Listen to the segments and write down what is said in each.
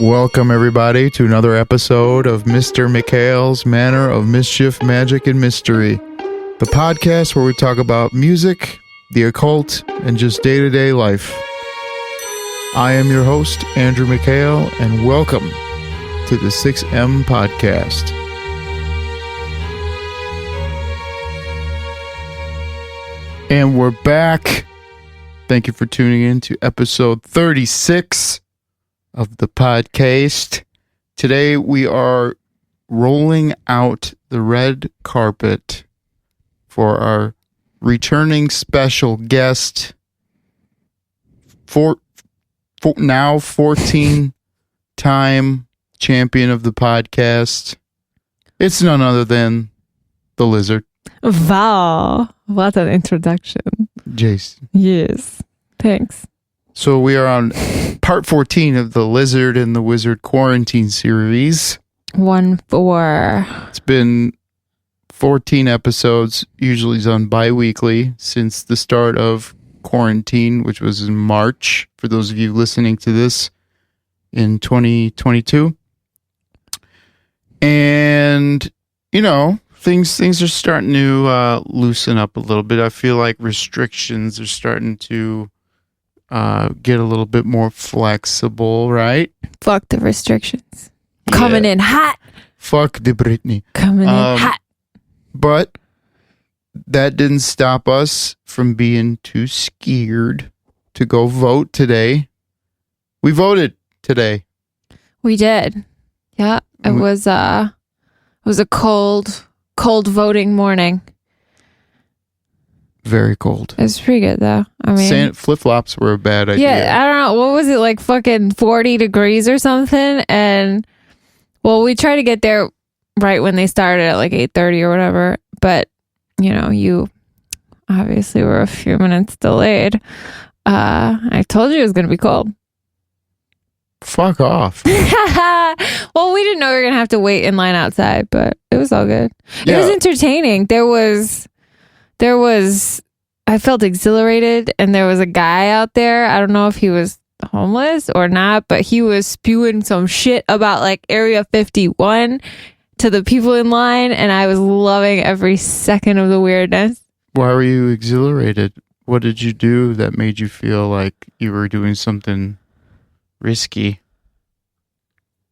Welcome, everybody, to another episode of Mr. Mikhail's Manor of Mischief, Magic, and Mystery, the podcast where we talk about music, the occult, and just day-to-day life. I am your host, Andrew Mikhail, and welcome to the 6M Podcast. And we're back. Thank you for tuning in to episode 36 of the podcast. Today we are rolling out the red carpet for our returning special guest, now 14-time champion of the podcast. It's none other than the Lizard. Wow, what an introduction. Jason. Yes, thanks. So we are on part 14 of the Lizard and the Wizard quarantine series. 1-4. It's been 14 episodes, usually done bi-weekly, since the start of quarantine, which was in March, for those of you listening to this in 2022. And, you know, things are starting to loosen up a little bit. I feel like restrictions are starting to get a little bit more flexible, right? Fuck the restrictions. Coming in hot. Fuck the Britney. Coming in hot. But that didn't stop us from being too scared to go vote today. We voted today. We did. Yeah, it was a cold voting morning. Very cold. It was pretty good though. I mean, flip-flops were a bad idea. Yeah, I don't know. What was it, like fucking 40 degrees or something? And well, we tried to get there right when they started at like 8:30 or whatever. But you know, you obviously were a few minutes delayed. I told you it was going to be cold. Fuck off. Well, we didn't know we were going to have to wait in line outside, but it was all good. Yeah. It was entertaining. There was, I felt exhilarated, and there was a guy out there. I don't know if he was homeless or not, but he was spewing some shit about like Area 51 to the people in line, and I was loving every second of the weirdness. Why were you exhilarated? What did you do that made you feel like you were doing something risky?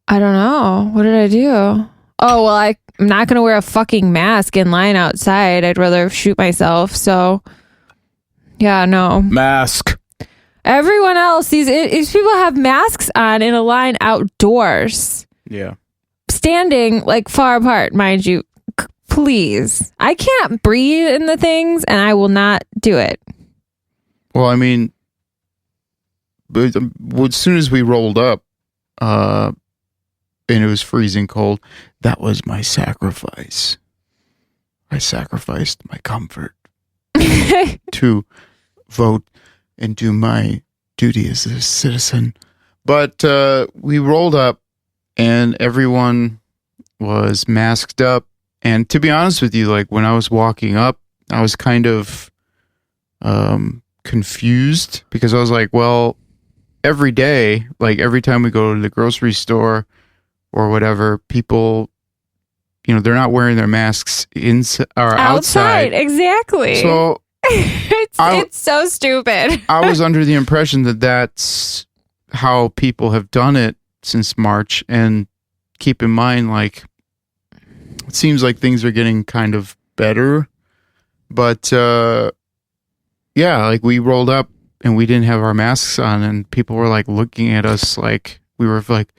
I don't know. What did I do? Oh, well, I'm not going to wear a fucking mask in line outside. I'd rather shoot myself. So, yeah, no. Mask. Everyone else, these people have masks on in a line outdoors. Yeah. Standing like far apart, mind you. Please. I can't breathe in the things, and I will not do it. Well, I mean, as soon as we rolled up, and it was freezing cold, that was my sacrifice. I sacrificed my comfort to vote and do my duty as a citizen. But we rolled up, and everyone was masked up. And to be honest with you, like when I was walking up, I was kind of confused, because I was like, well, every day, like every time we go to the grocery store or whatever, people, you know, they're not wearing their masks outside. Exactly. So it's so stupid. I was under the impression that that's how people have done it since March. And keep in mind, like, it seems like things are getting kind of better. But yeah, like we rolled up and we didn't have our masks on, and people were like looking at us like we were like,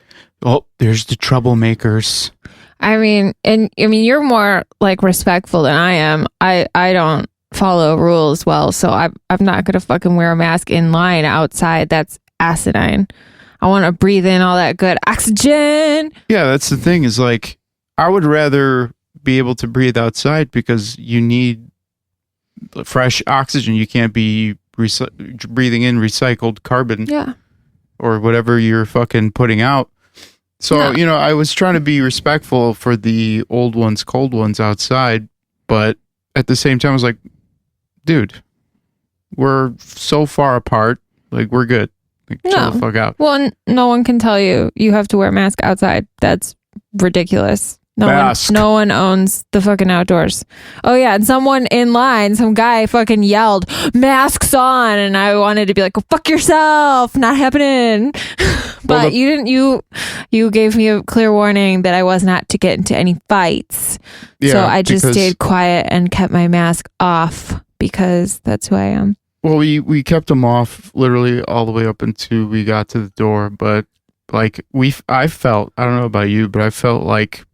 oh, there's the troublemakers. I mean, you're more like respectful than I am. I don't follow rules well, so I'm not gonna fucking wear a mask in line outside. That's asinine. I want to breathe in all that good oxygen. Yeah, that's the thing, is like, I would rather be able to breathe outside, because you need fresh oxygen. You can't be breathing in recycled carbon, or whatever you're fucking putting out. So, you know, I was trying to be respectful for the old ones, cold ones outside, but at the same time, I was like, dude, we're so far apart. Like, we're good. Like, chill the fuck out. Well, no one can tell you have to wear a mask outside. That's ridiculous. No one owns the fucking outdoors. Oh yeah, and someone in line, some guy fucking yelled, "Masks on!" And I wanted to be like, "Go fuck yourself, not happening." But you didn't. You gave me a clear warning that I was not to get into any fights. Yeah, so I just stayed quiet and kept my mask off because that's who I am. Well, we kept them off literally all the way up until we got to the door, but like I felt, I don't know about you, but I felt like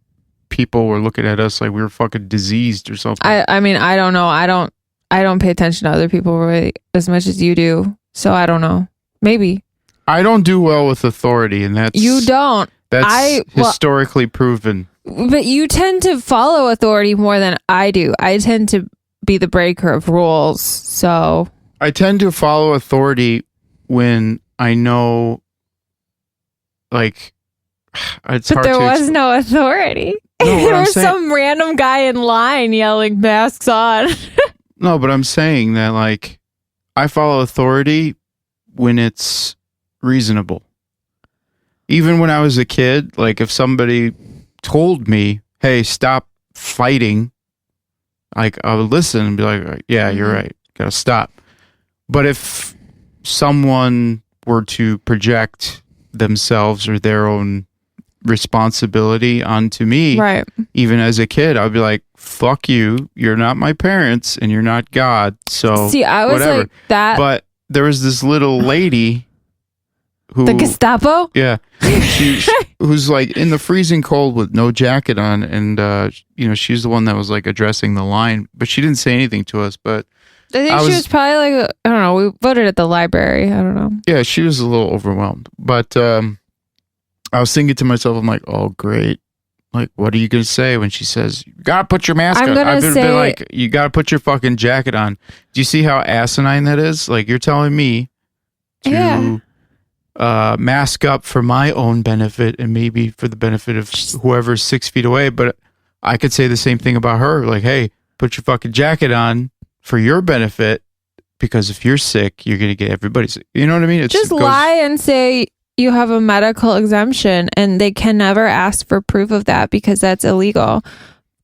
people were looking at us like we were fucking diseased or something. I mean, I don't know. I don't pay attention to other people really as much as you do. So I don't know. Maybe. I don't do well with authority, and that's... You don't. That's historically proven. But you tend to follow authority more than I do. I tend to be the breaker of rules, so... I tend to follow authority when I know, like... It's but there was no authority. No, there was some random guy in line yelling masks on. No, but I'm saying that, like, I follow authority when it's reasonable. Even when I was a kid, like, if somebody told me, "Hey, stop fighting," like, I would listen and be like, "Yeah, you're right. Gotta stop." But if someone were to project themselves or their own responsibility onto me, right, even as a kid, I'd be like, "Fuck you, you're not my parents and you're not God." So see, I was whatever. Like that. But there was this little lady who, the Gestapo, yeah, who's like in the freezing cold with no jacket on, and she's the one that was like addressing the line, but she didn't say anything to us. But I think she was probably like, I don't know, we voted at the library, I don't know. Yeah, she was a little overwhelmed, but I was thinking to myself, I'm like, oh, great. Like, what are you going to say when she says, "You got to put your mask on"? I've been like, you got to put your fucking jacket on. Do you see how asinine that is? Like, you're telling me to mask up for my own benefit and maybe for the benefit of whoever's 6 feet away. But I could say the same thing about her. Like, hey, put your fucking jacket on for your benefit, because if you're sick, you're going to get everybody sick. You know what I mean? Just lie and say you have a medical exemption, and they can never ask for proof of that because that's illegal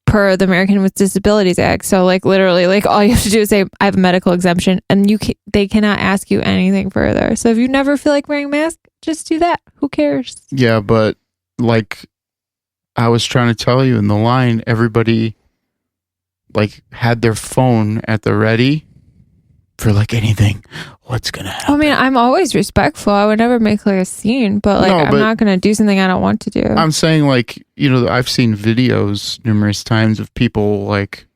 per the American with Disabilities Act. So like literally, like all you have to do is say, "I have a medical exemption," and they cannot ask you anything further. So if you never feel like wearing a mask, just do that. Who cares? Yeah, but like I was trying to tell you in the line, everybody like had their phone at the ready for like anything. What's gonna happen? I mean, I'm always respectful. I would never make like a scene, but like I'm not gonna do something I don't want to do. I'm saying, like, I've seen videos numerous times of people like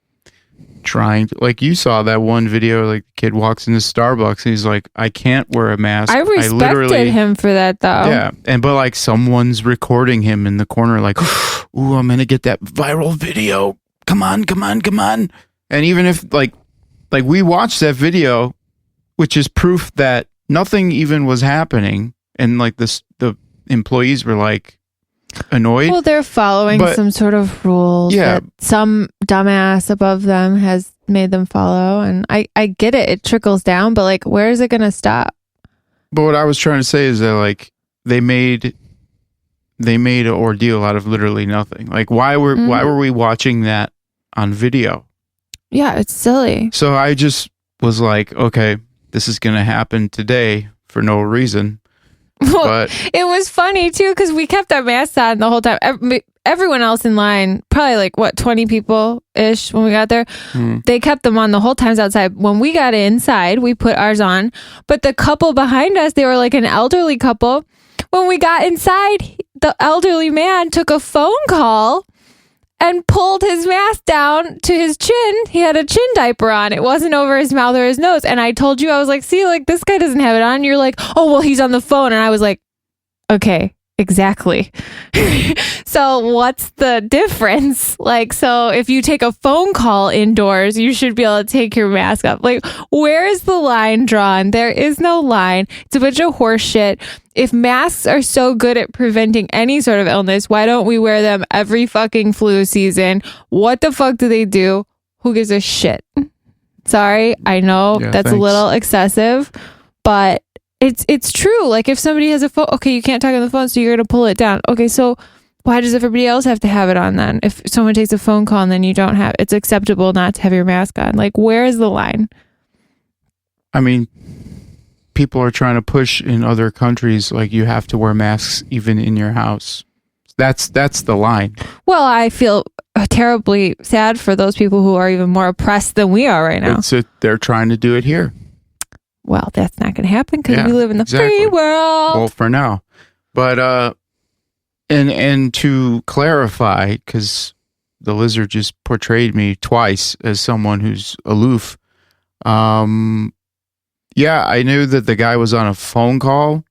trying to, like, you saw that one video, like the kid walks into Starbucks and he's like, "I can't wear a mask." I respected him for that though. Yeah, but like someone's recording him in the corner, like, "Ooh, I'm gonna get that viral video. Come on." And even if like we watched that video, which is proof that nothing even was happening, and like the employees were like annoyed. Well, they're following some sort of rules that some dumbass above them has made them follow, and I get it. It trickles down, but like, where is it going to stop? But what I was trying to say is that like they made an ordeal out of literally nothing. Like, why were we watching that on video? Yeah, it's silly. So I just was like, okay, this is going to happen today for no reason. Well, but it was funny too, because we kept our masks on the whole time. Everyone else in line, probably like 20 people ish when we got there, they kept them on the whole times outside. When we got inside, we put ours on. But the couple behind us, they were like an elderly couple. When we got inside, the elderly man took a phone call and pulled his mask down to his chin. He had a chin diaper on. It wasn't over his mouth or his nose. And I told you, I was like, see, like, this guy doesn't have it on. And you're like, "Oh, well, he's on the phone." And I was like, okay, exactly. So what's the difference? Like, so if you take a phone call indoors, you should be able to take your mask off. Like, where is the line drawn? There is no line. It's a bunch of horse shit. If masks are so good at preventing any sort of illness, why don't we wear them every fucking flu season? What the fuck do they do? Who gives a shit? Sorry, I know that's a little excessive, but it's true. Like if somebody has a phone, okay, you can't talk on the phone, so you're gonna pull it down. Okay, so why does everybody else have to have it on then? If someone takes a phone call and then you don't have, it's acceptable not to have your mask on. Like, where is the line? I mean, people are trying to push in other countries, like you have to wear masks even in your house. That's the line. Well, I feel terribly sad for those people who are even more oppressed than we are right now. So they're trying to do it here. Well, that's not going to happen because we live in the free world. Well, for now. But, and to clarify, because the lizard just portrayed me twice as someone who's aloof. Yeah, I knew that the guy was on a phone call,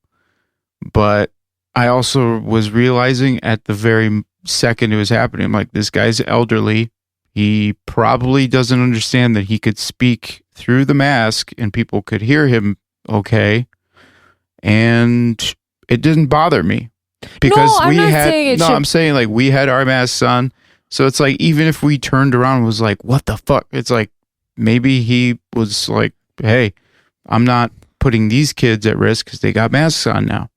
but I also was realizing at the very second it was happening, I'm like, this guy's elderly. He probably doesn't understand that he could speak through the mask and people could hear him okay. And it didn't bother me because I'm saying like we had our masks on. So it's like, even if we turned around and was like, what the fuck? It's like, maybe he was like, hey, I'm not putting these kids at risk because they got masks on now.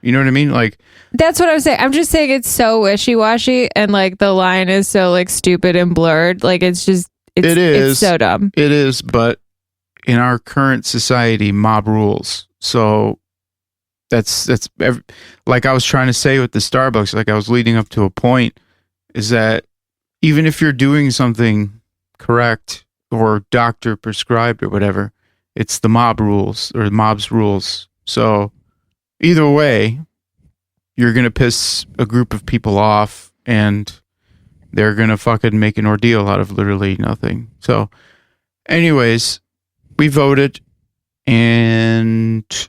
You know what I mean? Like, that's what I'm saying. I'm just saying it's so wishy-washy and like the line is so like stupid and blurred. Like it's so dumb. It is, but in our current society, mob rules. So that's like I was trying to say with the Starbucks, like I was leading up to a point, is that even if you're doing something correct or doctor prescribed or whatever, it's the mob rules or the mob's rules. So either way, you're going to piss a group of people off and they're going to fucking make an ordeal out of literally nothing. So anyways, we voted and it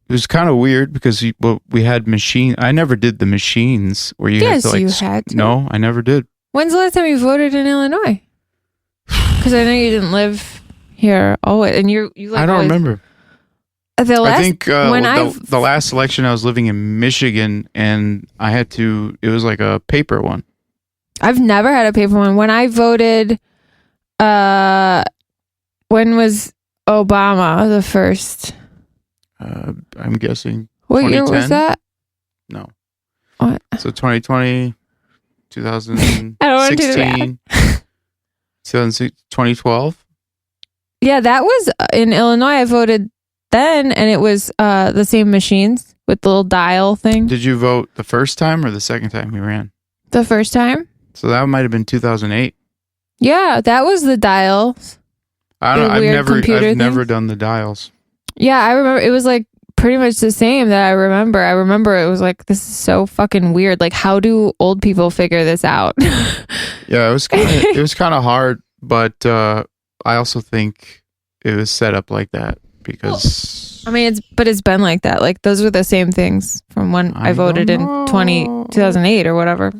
was kind of weird because we had machine. I never did the machines where you had to like. You had to. No, I never did. When's the last time you voted in Illinois? Because I know you didn't live here always, and you like. I don't remember. I think the last election I was living in Michigan, and I had to. It was like a paper one. I've never had a paper one. When I voted, when was Obama the first? I'm guessing. What year was that? No. What? So 2020, 2016, I don't want to do the math. 2012. Yeah, that was in Illinois. I voted then, and it was the same machines with the little dial thing. Did you vote the first time or the second time you ran? The first time. So that might have been 2008. Yeah, that was the dials. I don't know. I've never done the dials. Yeah, I remember it was like pretty much the same that I remember. I remember it was like, this is so fucking weird. Like, how do old people figure this out? Yeah, it was kind of hard, but I also think it was set up like that because I mean, it's been like that. Like those were the same things from when I voted in 2008 or whatever.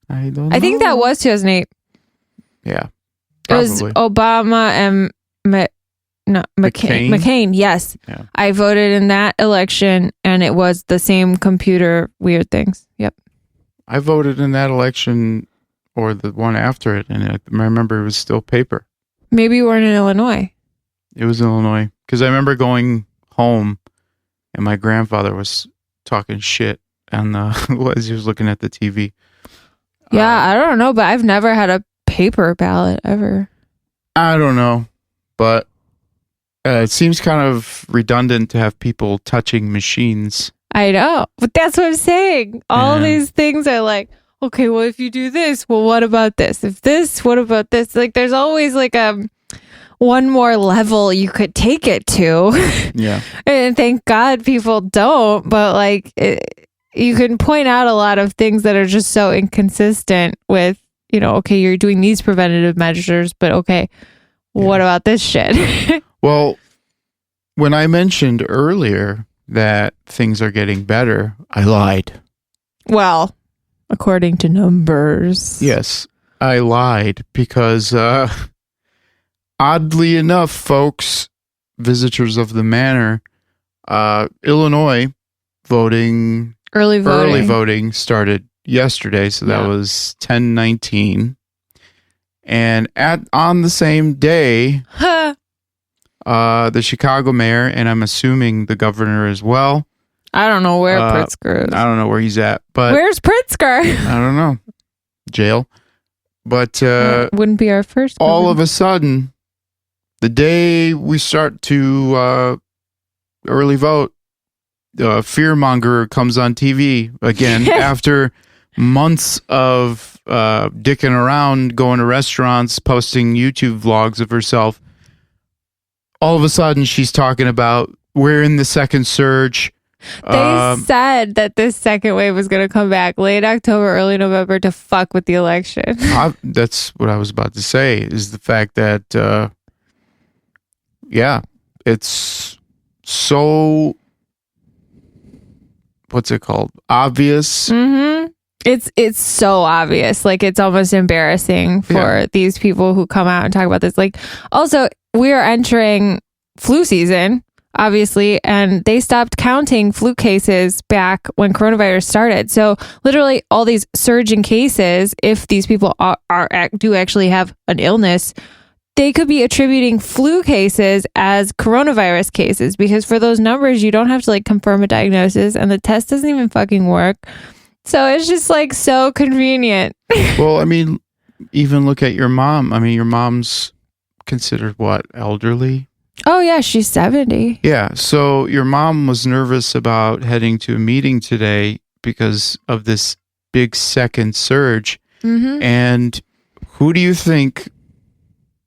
I think that was 2008. Yeah. Probably. It was Obama and McCain. Yes. Yeah. I voted in that election and it was the same computer weird things. Yep. I voted in that election or the one after it, and I remember it was still paper. Maybe you weren't in Illinois. It was Illinois because I remember going home and my grandfather was talking shit and as he was looking at the TV. Yeah, I don't know, but I've never had a paper ballot ever. I don't know, but it seems kind of redundant to have people touching machines. I know, but that's what I'm saying. All these things are like, okay, well, if you do this, well, what about this? If this, what about this? Like, there's always like one more level you could take it to. Yeah. And thank God people don't, but like, you can point out a lot of things that are just so inconsistent with, you know, okay, you're doing these preventative measures, but okay, what about this shit? Well, when I mentioned earlier that things are getting better, I lied. Well, according to numbers. Yes, I lied because oddly enough, folks, visitors of the Manor, Illinois early voting started yesterday, so that was 10/19. And on the same day, the Chicago mayor, and I'm assuming the governor as well. I don't know where Pritzker is. I don't know where he's at, but where's Pritzker? I don't know. Jail. But wouldn't be our first. All of a sudden, the day we start to early vote, fearmonger comes on TV again after months of dicking around, going to restaurants, posting YouTube vlogs of herself. All of a sudden, she's talking about we're in the second surge. They said that this second wave was going to come back late October, early November to fuck with the election. That's what I was about to say, is the fact that, it's so, what's it called? Obvious. Mm-hmm. It's so obvious. Like, it's almost embarrassing for these people who come out and talk about this. Like, also, we are entering flu season, obviously, and they stopped counting flu cases back when coronavirus started. So literally all these surging cases, if these people do actually have an illness, they could be attributing flu cases as coronavirus cases, because for those numbers, you don't have to like confirm a diagnosis and the test doesn't even fucking work. So it's just like so convenient. Well, I mean, even look at your mom. I mean, your mom's considered what, elderly? Oh yeah, she's 70. Yeah, so your mom was nervous about heading to a meeting today because of this big second surge. Mm-hmm. And who do you think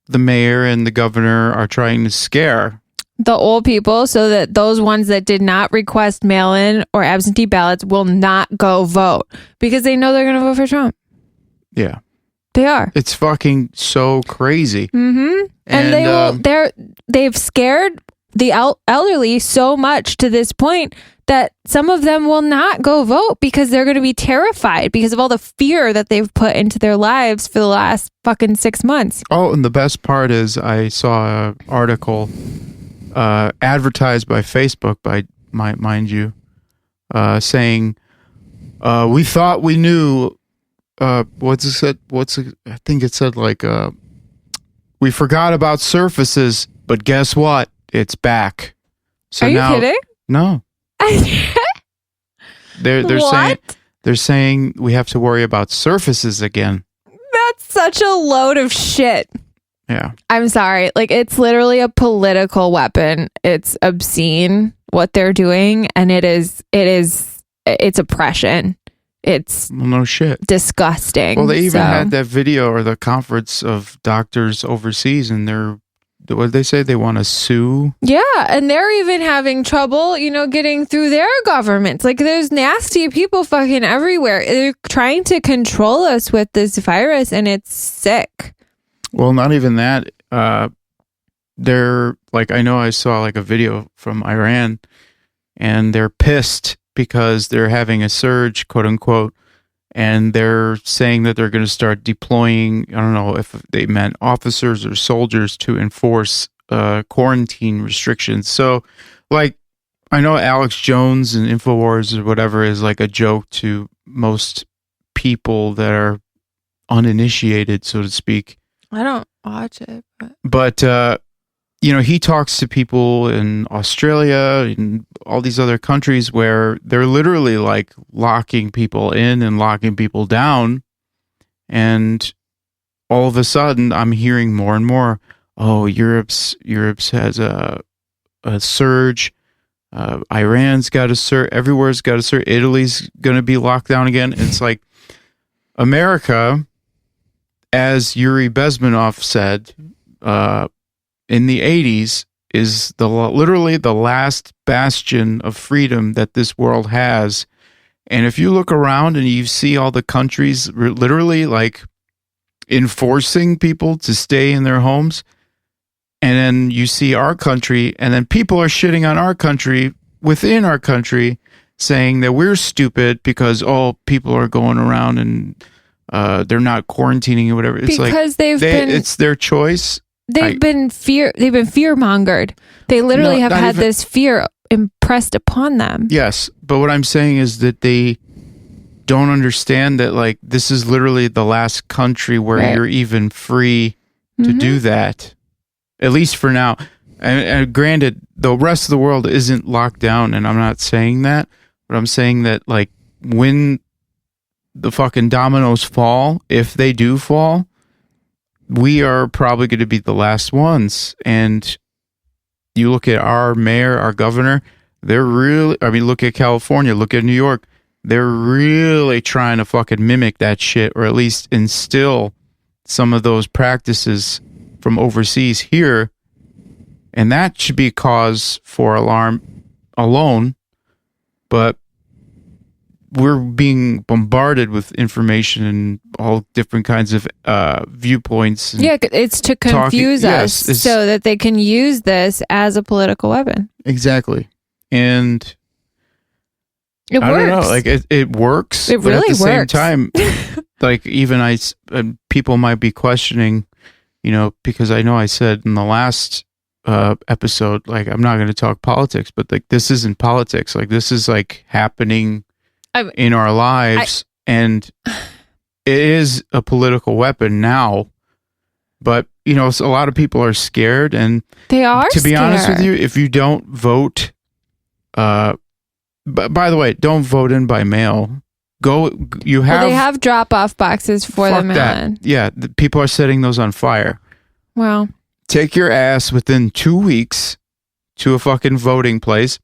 the mayor and the governor are trying to scare? The old people, so that those ones that did not request mail-in or absentee ballots will not go vote because they know they're going to vote for Trump. Yeah. They are. It's fucking so crazy. Mm-hmm. And they've scared the elderly so much to this point that some of them will not go vote because they're going to be terrified because of all the fear that they've put into their lives for the last fucking 6 months. Oh, and the best part is I saw an article advertised by Facebook, mind you, saying, we thought we knew. What's it said? I think it said like, we forgot about surfaces, but guess what? It's back. So are you now, kidding? No. They're saying we have to worry about surfaces again. That's such a load of shit. Yeah. I'm sorry. Like, it's literally a political weapon. It's obscene what they're doing, and it's oppression. It's no shit. Disgusting. Well, they even had that video or the conference of doctors overseas, and what did they say? They want to sue? Yeah, and they're even having trouble, getting through their governments. Like, there's nasty people fucking everywhere. They're trying to control us with this virus, and it's sick. Well, not even that. They're like, I know I saw like a video from Iran, and they're pissed because they're having a surge, quote unquote, and they're saying that they're going to start deploying, I don't know if they meant officers or soldiers, to enforce quarantine restrictions. So, like, I know Alex Jones and InfoWars or whatever is like a joke to most people that are uninitiated, so to speak. I don't watch it. But he talks to people in Australia and all these other countries where they're literally like locking people in and locking people down. And all of a sudden I'm hearing more and more, oh, Europe's has a surge. Iran's got a surge. Everywhere's got a surge. Italy's going to be locked down again. It's like America, as Yuri Bezmenov said, in the 80s, is literally the last bastion of freedom that this world has. And if you look around and you see all the countries literally like enforcing people to stay in their homes, and then you see our country, and then people are shitting on our country within our country, saying that we're stupid because people are going around and they're not quarantining or whatever. It's because it's their choice. They've been fear-mongered. They literally have had this fear impressed upon them. Yes, but what I'm saying is that they don't understand that, like, this is literally the last country where you're even free to do that. At least for now. And granted, the rest of the world isn't locked down, and I'm not saying that, but I'm saying that, like, when the fucking dominoes fall, if they do fall, we are probably going to be the last ones. And you look at our mayor, our governor, they're really, I mean, look at California, look at New York, they're really trying to fucking mimic that shit, or at least instill some of those practices from overseas here. And that should be cause for alarm alone. But we're being bombarded with information and all different kinds of viewpoints. Yeah, it's to confuse us so that they can use this as a political weapon. Exactly. And it I works. don't know, like it works. It really works. But at the same time, like even people might be questioning, you know, because I know I said in the last episode, like, I'm not going to talk politics, but like, this isn't politics. Like, this is like happening in our lives, and it is a political weapon now. But, you know, a lot of people are scared, and they are to be honest with you, if you don't vote, but by the way, don't vote in by mail. They have drop-off boxes for the mail-in. Yeah, people are setting those on fire. Wow. Take your ass within 2 weeks to a fucking voting place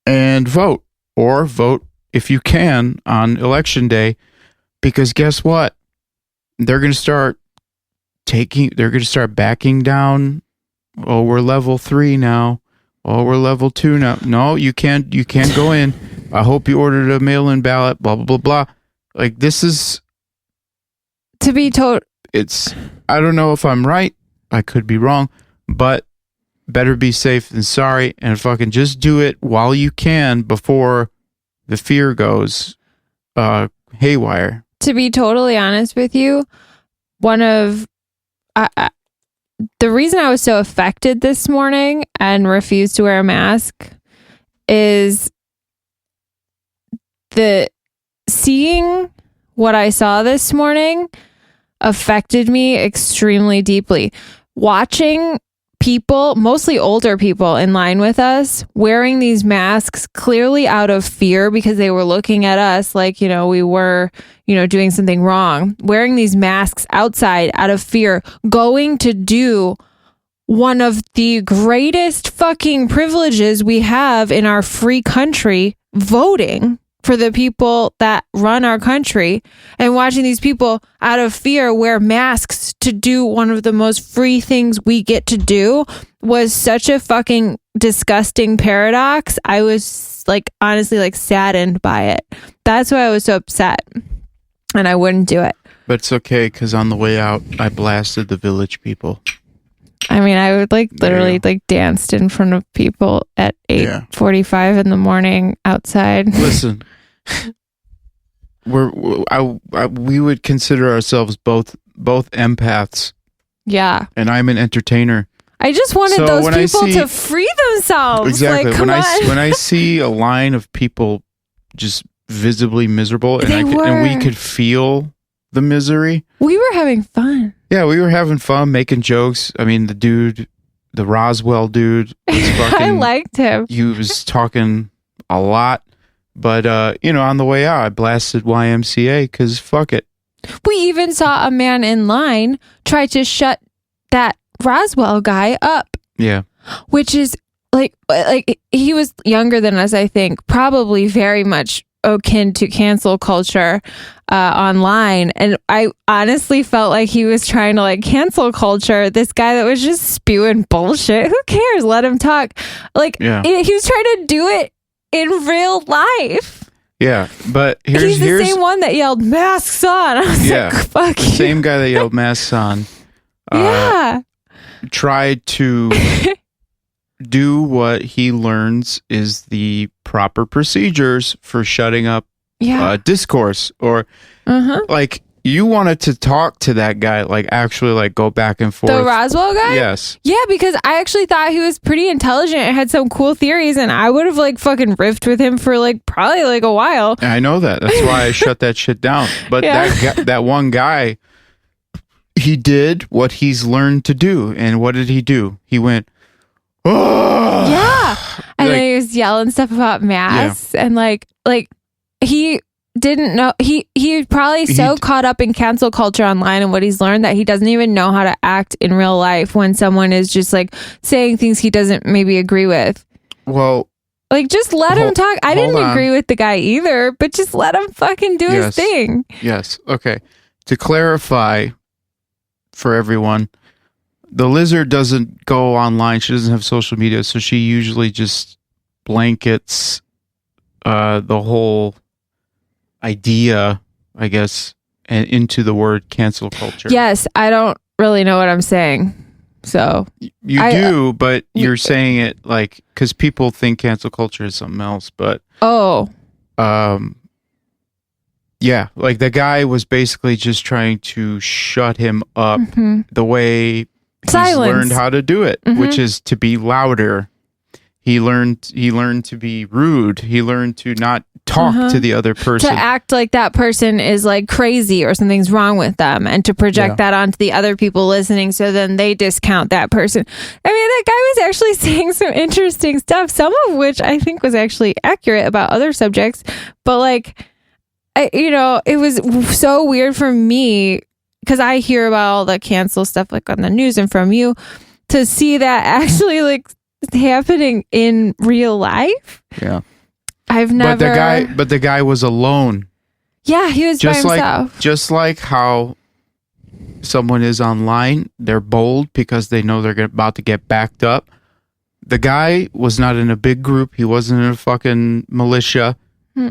and vote. Or vote, if you can, on election day. Because guess what? They're going to start backing down. Oh, we're level 3 now. Oh, we're level 2 now. No, you can't go in. I hope you ordered a mail-in ballot, blah, blah, blah, blah. Like, this is... To be told... I don't know if I'm right. I could be wrong, but better be safe than sorry, and fucking just do it while you can before the fear goes haywire. To be totally honest with you, the reason I was so affected this morning and refused to wear a mask is seeing what I saw this morning affected me extremely deeply. Watching people, mostly older people in line with us, wearing these masks clearly out of fear because they were looking at us like, you know, we were, you know, doing something wrong. Wearing these masks outside out of fear, going to do one of the greatest fucking privileges we have in our free country, voting for the people that run our country, and watching these people out of fear wear masks to do one of the most free things we get to do was such a fucking disgusting paradox. I was like, honestly, like saddened by it. That's why I was so upset, and I wouldn't do it. But it's okay, because on the way out, I blasted the Village People. I mean, I would like literally like danced in front of people at 8:45 in the morning outside. Listen, we would consider ourselves both empaths. Yeah, and I'm an entertainer. I just wanted those people to free themselves. Exactly. Like, when I see a line of people just visibly miserable, and we could feel the misery. We were having fun. Yeah, we were having fun, making jokes. I mean, the Roswell dude, was fucking, I liked him. He was talking a lot, but you know, on the way out, I blasted YMCA because fuck it. We even saw a man in line try to shut that Roswell guy up. Yeah, which is like he was younger than us, I think, probably very much akin to cancel culture online, and I honestly felt like he was trying to like cancel culture this guy that was just spewing bullshit. Who cares? Let him talk. Like, he was trying to do it in real life. Yeah, but he's the same one that yelled masks on. I was like, fuck you. Same guy that yelled masks on. Tried to do what he learns is the proper procedures for shutting up discourse, or like, you wanted to talk to that guy, like actually like go back and forth. The Roswell guy? Yes. Yeah, because I actually thought he was pretty intelligent and had some cool theories, and I would have like fucking riffed with him for like probably like a while. I know that. That's why I shut that shit down. But that one guy, he did what he's learned to do. And what did he do? He went, Yeah. And Like- then he was yelling stuff about masks and like he didn't know he probably so caught up in cancel culture online and what he's learned that he doesn't even know how to act in real life when someone is just like saying things he doesn't maybe agree with. Well, like just let him talk. I didn't agree with the guy either, but just let him fucking do his thing. Yes. Okay. To clarify for everyone, the lizard doesn't go online. She doesn't have social media, so she usually just blankets the whole idea, I guess, and into the word cancel culture. Yes, I don't really know what I'm saying. So you do, but you're saying it like because people think cancel culture is something else. But yeah, like the guy was basically just trying to shut him up the way he's learned how to do it, which is to be louder. He learned to be rude. He learned to not talk to the other person. To act like that person is like crazy or something's wrong with them and to project that onto the other people listening so then they discount that person. I mean, that guy was actually saying some interesting stuff, some of which I think was actually accurate about other subjects. But like, it was so weird for me because I hear about all the cancel stuff like on the news and from you to see that actually like happening in real life. Yeah. I've never. But the guy was alone. Yeah, he was just by himself. Just like how someone is online, they're bold because they know they're about to get backed up. The guy was not in a big group. He wasn't in a fucking militia.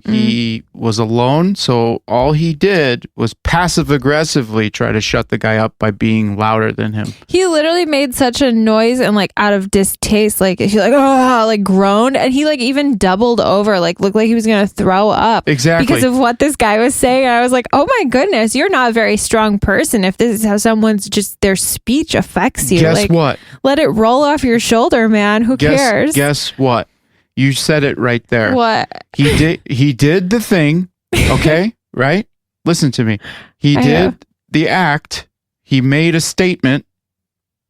He was alone, so all he did was passive aggressively try to shut the guy up by being louder than him. He literally made such a noise and like out of distaste, like he like like groaned, and he like even doubled over, like looked like he was gonna throw up. Exactly. Because of what this guy was saying. And I was like, oh my goodness, you're not a very strong person if this is how someone's just their speech affects you. Guess like, what? Let it roll off your shoulder, man. Who cares? Guess what? You said it right there. What? He did the thing, okay? Right? Listen to me. He did the act. He made a statement,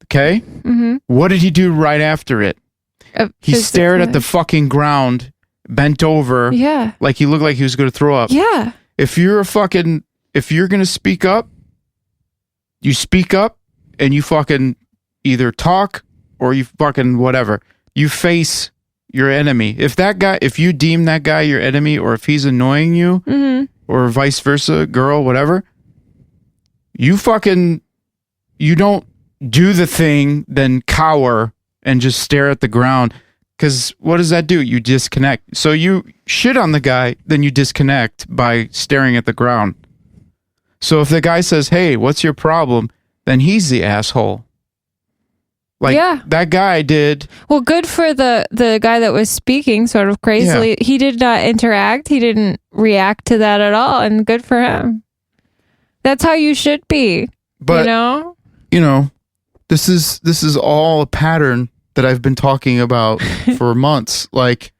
okay? What did he do right after it? He stared at the fucking ground, bent over, like he looked like he was going to throw up. Yeah. If you're going to speak up, you speak up and you fucking either talk or you fucking whatever. You face your enemy. If you deem that guy your enemy, or if he's annoying you, or vice versa, girl, whatever, you don't do the thing, then cower and just stare at the ground. Because what does that do? You disconnect. So you shit on the guy, then you disconnect by staring at the ground. So if the guy says, "Hey, what's your problem?" then he's the asshole. Like that guy did. Well, good for the guy that was speaking sort of crazily. Yeah. He did not interact. He didn't react to that at all. And good for him. That's how you should be. But, this is all a pattern that I've been talking about for months. Like,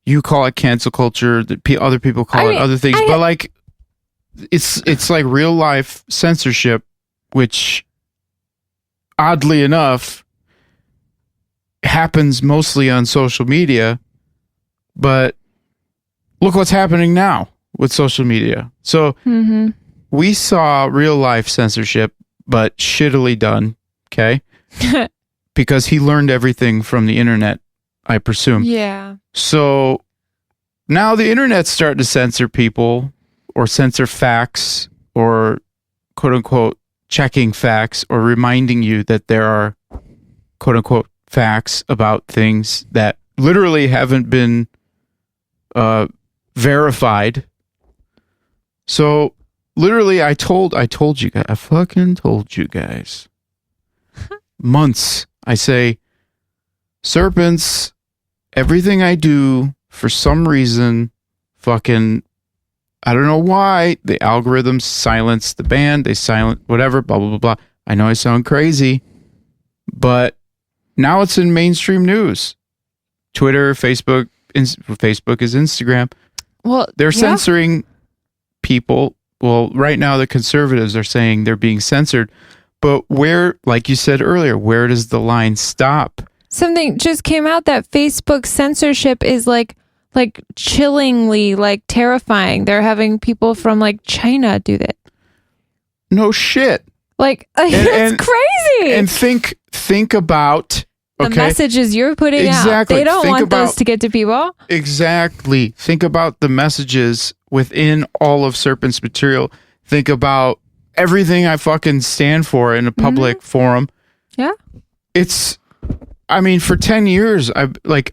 you call it cancel culture. Other people call it other things. But like, it's like real life censorship, which oddly enough happens mostly on social media, but look what's happening now with social media. So we saw real life censorship, but shittily done, okay? Because he learned everything from the internet, I presume. Yeah. So now the internet's starting to censor people or censor facts or quote unquote checking facts or reminding you that there are quote unquote facts about things that literally haven't been verified. So literally I told you guys, I fucking told you guys months. I say, serpents, everything I do for some reason, fucking, I don't know why, the algorithms silence the band, they silence whatever, blah, blah, blah, blah. I know I sound crazy, but now it's in mainstream news. Twitter, Facebook, Facebook is Instagram. Well, they're censoring people. Well, right now the conservatives are saying they're being censored, but where, like you said earlier, where does the line stop? something just came out that Facebook censorship is like chillingly like terrifying. They're having people from like China do that. No shit. Like it's crazy. And think about the messages you're putting out. They don't want those to get to people. Exactly. Think about the messages within all of Serpent's material. Think about everything I fucking stand for in a public forum. Yeah. I mean, for 10 years,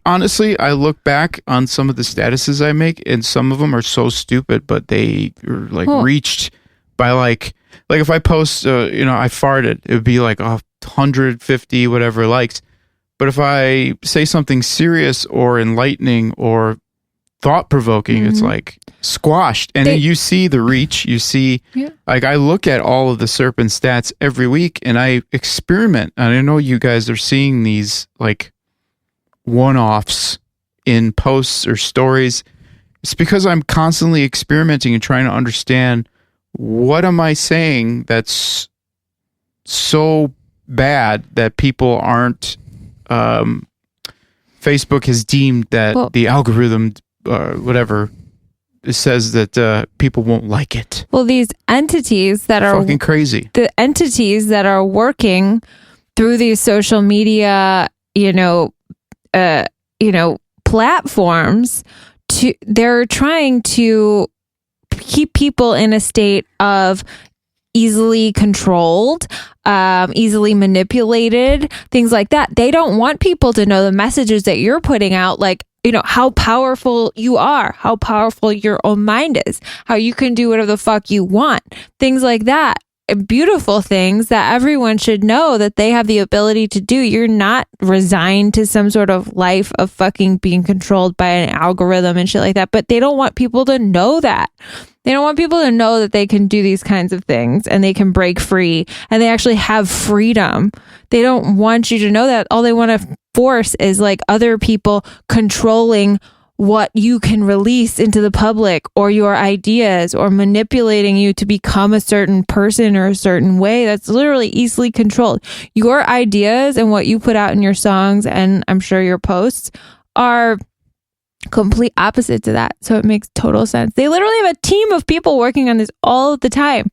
honestly, I look back on some of the statuses I make, and some of them are so stupid, but they are reached by like if I post, I farted, it would be like 150 whatever likes. But if I say something serious or enlightening or thought-provoking, it's like squashed. And then you see the reach. You see, I look at all of the Serpent stats every week and I experiment. And I know you guys are seeing these like one-offs in posts or stories. It's because I'm constantly experimenting and trying to understand, what am I saying that's so bad that people aren't, Facebook has deemed that the algorithm, whatever, it says that people won't like it. Well, these entities that are fucking crazy. The entities that are working through these social media, platforms, they're trying to keep people in a state of easily controlled, easily manipulated, things like that. They don't want people to know the messages that you're putting out, like, how powerful you are, how powerful your own mind is, how you can do whatever the fuck you want, things like that. Beautiful things that everyone should know that they have the ability to do. You're not resigned to some sort of life of fucking being controlled by an algorithm and shit like that. But they don't want people to know that. They don't want people to know that they can do these kinds of things and they can break free and they actually have freedom. They don't want you to know that. All they want to force is like other people controlling what you can release into the public, or your ideas, or manipulating you to become a certain person or a certain way. That's literally easily controlled. Your ideas and what you put out in your songs, and I'm sure your posts, are complete opposite to that. So it makes total sense. They literally have a team of people working on this all the time.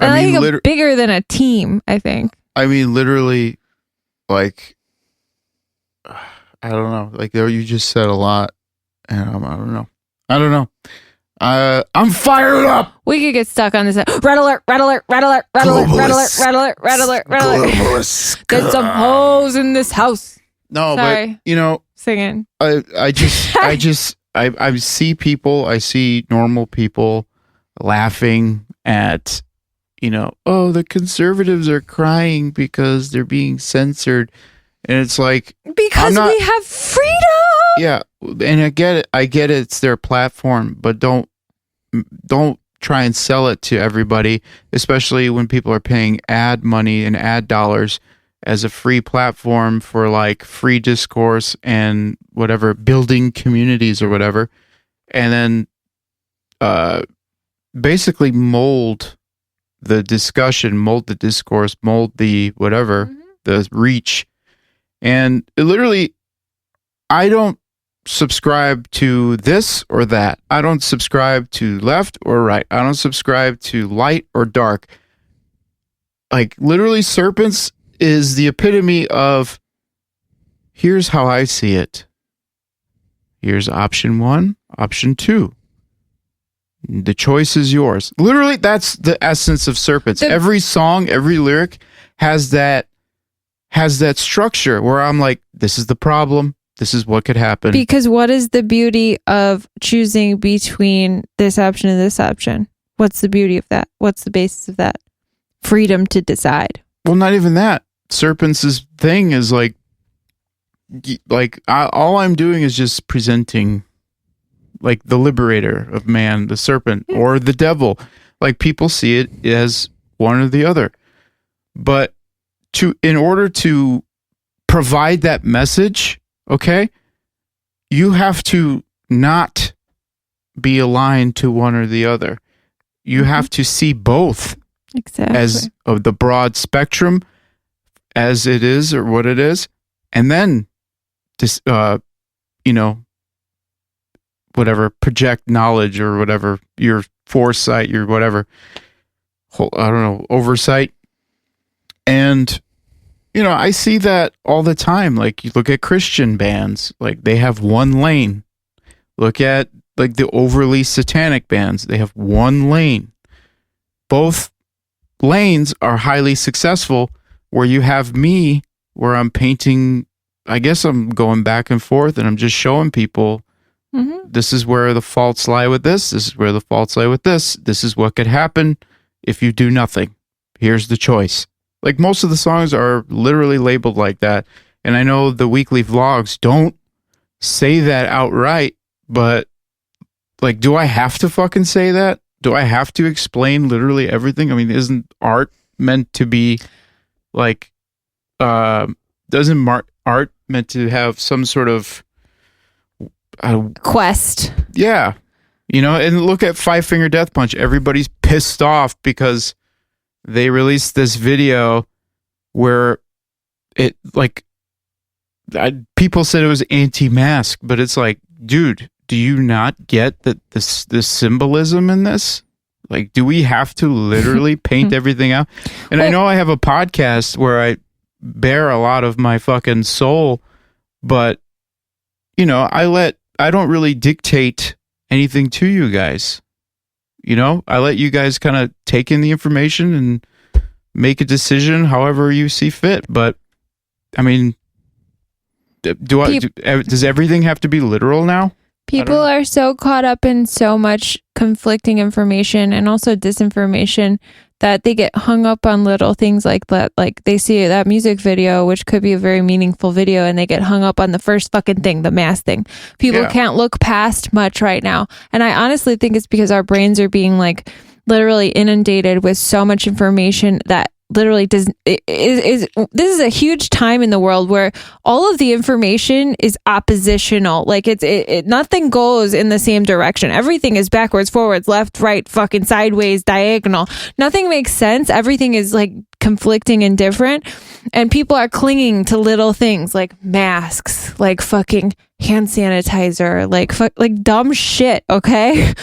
I think bigger than a team, I think. I mean, literally, like, I don't know. Like, there, you just said a lot, and I don't know. I'm fired up. We could get stuck on this. Red alert! Red alert! Red alert! Red alert! Red alert! Red alert! Red alert! Red alert! There's some hoes in this house. No, sorry. But singing. I see people. I see normal people laughing at, the conservatives are crying because they're being censored. And it's like, because we have freedom. Yeah, and I get it. It's their platform, but don't try and sell it to everybody, especially when people are paying ad money and ad dollars as a free platform for like free discourse and whatever, building communities or whatever, and then basically mold the discussion, mold the discourse, mold the whatever, the reach. And literally, I don't subscribe to this or that. I don't subscribe to left or right. I don't subscribe to light or dark. Like, literally, Serpents is the epitome of, here's how I see it. Here's option 1, option 2. The choice is yours. Literally, that's the essence of Serpents. Every song, every lyric has that structure where I'm like, this is the problem. This is what could happen. Because what is the beauty of choosing between this option and this option? What's the beauty of that? What's the basis of that? Freedom to decide. Well, not even that. Serpents' thing is like all I'm doing is just presenting like the liberator of man, the serpent, or the devil. Like, people see it as one or the other. But in order to provide that message, okay, you have to not be aligned to one or the other. You have to see both as of the broad spectrum, as it is or what it is, and then just whatever, project knowledge or whatever, your foresight, your whatever, I don't know, oversight. And I see that all the time. Like, you look at Christian bands, like they have one lane. Look at like the overly satanic bands, they have one lane. Both lanes are highly successful, where you have me, where I'm painting, I guess I'm going back and forth and I'm just showing people, this is where the faults lie with this. This is where the faults lie with this. This is what could happen if you do nothing. Here's the choice. Like, most of the songs are literally labeled like that. And I know the weekly vlogs don't say that outright, but like, do I have to fucking say that? Do I have to explain literally everything? I mean, isn't art meant to be like, art meant to have some sort of quest? Yeah. And look at Five Finger Death Punch. Everybody's pissed off because they released this video where it, like, people said it was anti-mask, but it's like, dude, do you not get that this symbolism in this? Like, do we have to literally paint everything out? And I know I have a podcast where I bear a lot of my fucking soul, but I don't really dictate anything to you guys. I let you guys kind of take in the information and make a decision however you see fit. But I mean, does everything have to be literal now? People are so caught up in so much conflicting information and also disinformation that they get hung up on little things like that. Like, they see that music video, which could be a very meaningful video, and they get hung up on the first fucking thing, the mask thing. People can't look past much right now. And I honestly think it's because our brains are being like literally inundated with so much information that literally this is a huge time in the world where all of the information is oppositional. Like, it nothing goes in the same direction. Everything is backwards, forwards, left, right, fucking sideways, diagonal. Nothing makes sense. Everything is like conflicting and different, and people are clinging to little things like masks, like fucking hand sanitizer, like dumb shit. Okay.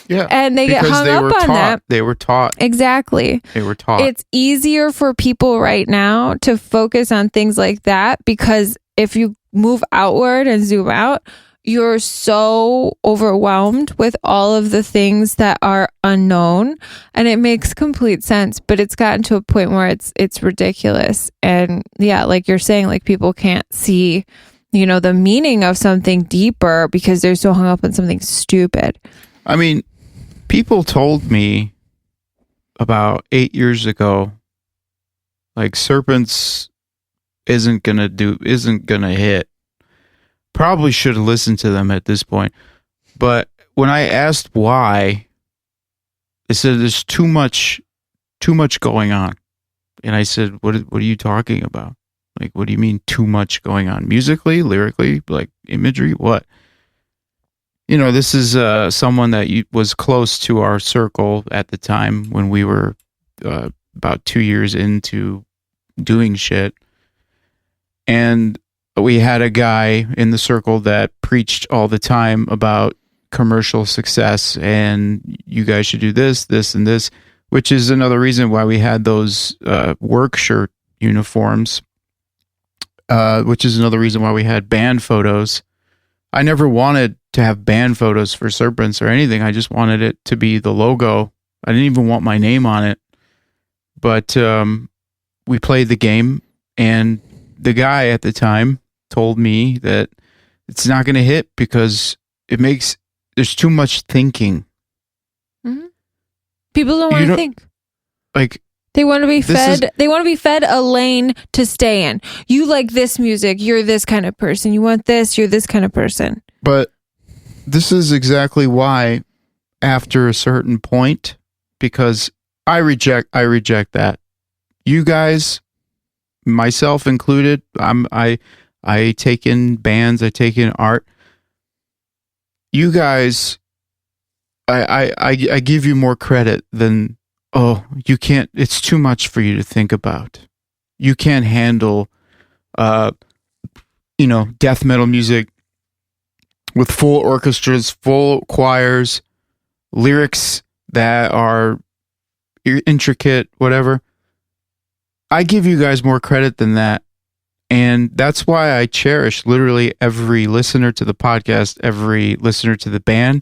Yeah. And they get hung up on that. They were taught. Exactly. They were taught. It's easier for people right now to focus on things like that, because if you move outward and zoom out, you're so overwhelmed with all of the things that are unknown, and it makes complete sense. But it's gotten to a point where it's ridiculous. And yeah, like you're saying, like, people can't see, the meaning of something deeper because they're so hung up on something stupid. I mean, people told me about 8 years ago, like, serpents isn't gonna hit. Probably should have listened to them at this point. But when I asked why, they said there's too much going on. And I said, what are you talking about? Like, what do you mean too much going on? Musically, lyrically, like imagery, what? This is someone that was close to our circle at the time when we were about 2 years into doing shit. And we had a guy in the circle that preached all the time about commercial success and you guys should do this, this, and this, which is another reason why we had those work shirt uniforms, which is another reason why we had band photos. I never wanted to have band photos for serpents or anything. I just wanted it to be the logo. I didn't even want my name on it. But we played the game, and the guy at the time told me that it's not going to hit because there's too much thinking. Mm-hmm. People don't want to think. Like, they want to be fed. They want to be fed a lane to stay in. You like this music, you're this kind of person. You want this, you're this kind of person. But this is exactly why, after a certain point, because I reject that. You guys, myself included, I take in bands, I take in art. You guys, I give you more credit than, oh, you can't, it's too much for you to think about. You can't handle, death metal music with full orchestras, full choirs, lyrics that are intricate, whatever. I give you guys more credit than that. And that's why I cherish literally every listener to the podcast, every listener to the band,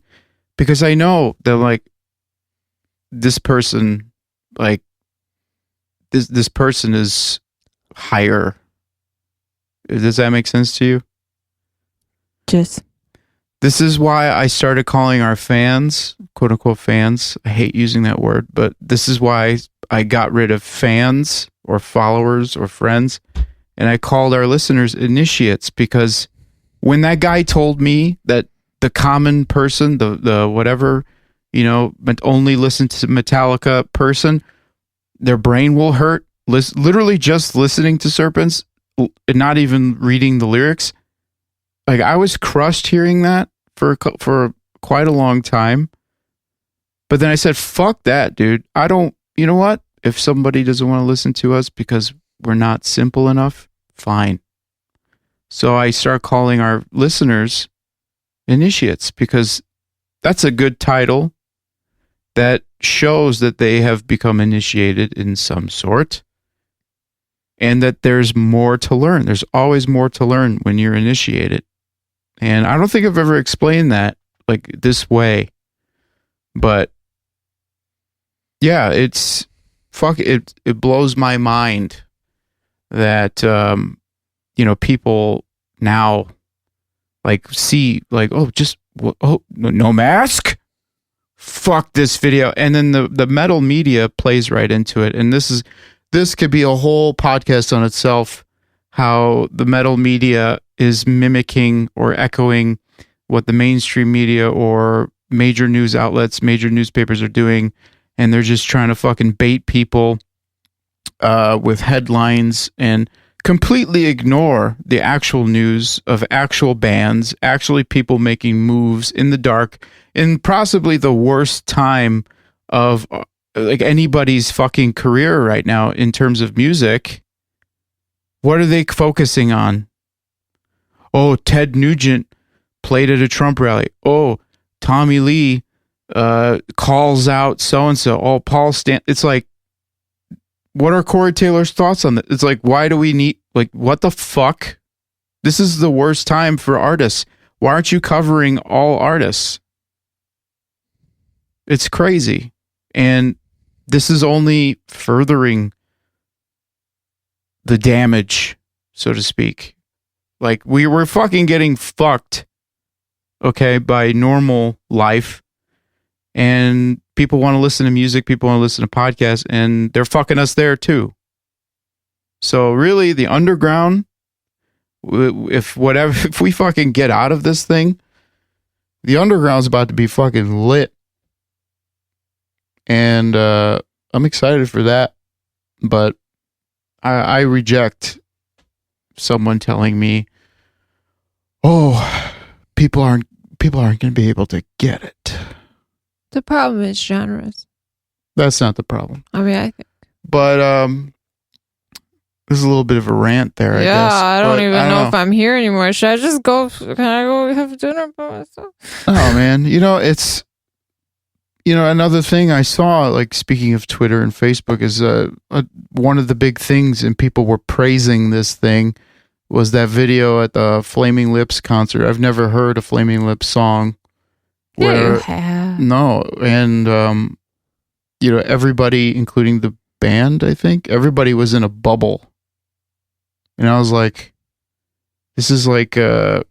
because I know that like this person, like this person is higher. Does that make sense to you? Just. This is why I started calling our fans, quote unquote fans. I hate using that word, but this is why I got rid of fans or followers or friends. And I called our listeners initiates, because when that guy told me that the common person, the whatever, but only listen to Metallica person, their brain will hurt. Literally just listening to Serpents and not even reading the lyrics. Like, I was crushed hearing that for quite a long time. But then I said, fuck that, dude. You know what? If somebody doesn't want to listen to us because we're not simple enough, fine. So I start calling our listeners initiates, because that's a good title that shows that they have become initiated in some sort, and that there's more to learn. There's always more to learn when you're initiated. And I don't think I've ever explained that like this way, but yeah, it blows my mind that, people now like see like, no mask? Fuck this video. And then the metal media plays right into it. And this could be a whole podcast on itself, how the metal media is mimicking or echoing what the mainstream media or major news outlets, major newspapers are doing. And they're just trying to fucking bait people with headlines and completely ignore the actual news of actual bands, actually people making moves in the dark in possibly the worst time of like anybody's fucking career right now in terms of music. What are they focusing on? Oh, Ted Nugent played at a Trump rally. Oh, Tommy Lee calls out so-and-so. Oh, Paul Stan. It's like, what are Corey Taylor's thoughts on this? It's like, why do we need, like, what the fuck? This is the worst time for artists. Why aren't you covering all artists? It's crazy. And this is only furthering the damage, so to speak. Like, we were fucking getting fucked, okay, by normal life. And people want to listen to music, people want to listen to podcasts, and they're fucking us there too. So really, the underground, if we fucking get out of this thing, the underground's about to be fucking lit. And I'm excited for that. But I reject someone telling me, oh, people aren't going to be able to get it. The problem is genres. That's not the problem. I mean, I think. But there's a little bit of a rant there, I guess. Yeah, I don't even know if I'm I'm here anymore. Should I just go? Can I go have dinner by myself? Oh, man. It's... another thing I saw, like, speaking of Twitter and Facebook, is one of the big things, and people were praising this thing, was that video at the Flaming Lips concert. I've never heard a Flaming Lips song. Yeah, you have. No, and, everybody, including the band, I think, everybody was in a bubble. And I was like, this is like, this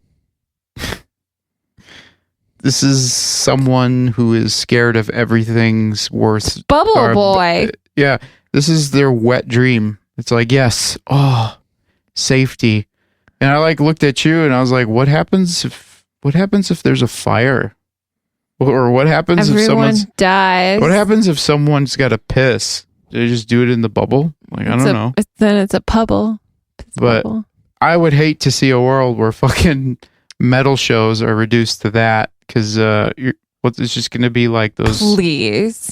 is someone who is scared of everything's worth. Bubble boy. Yeah, this is their wet dream. It's like, yes, safety. And I like looked at you and I was like, what happens if there's a fire? Or what happens if someone dies? What happens if someone's got to piss? Do they just do it in the bubble? Like, I don't know. Then it's a pubble. But I would hate to see a world where fucking metal shows are reduced to that, because it's just going to be like those. Please.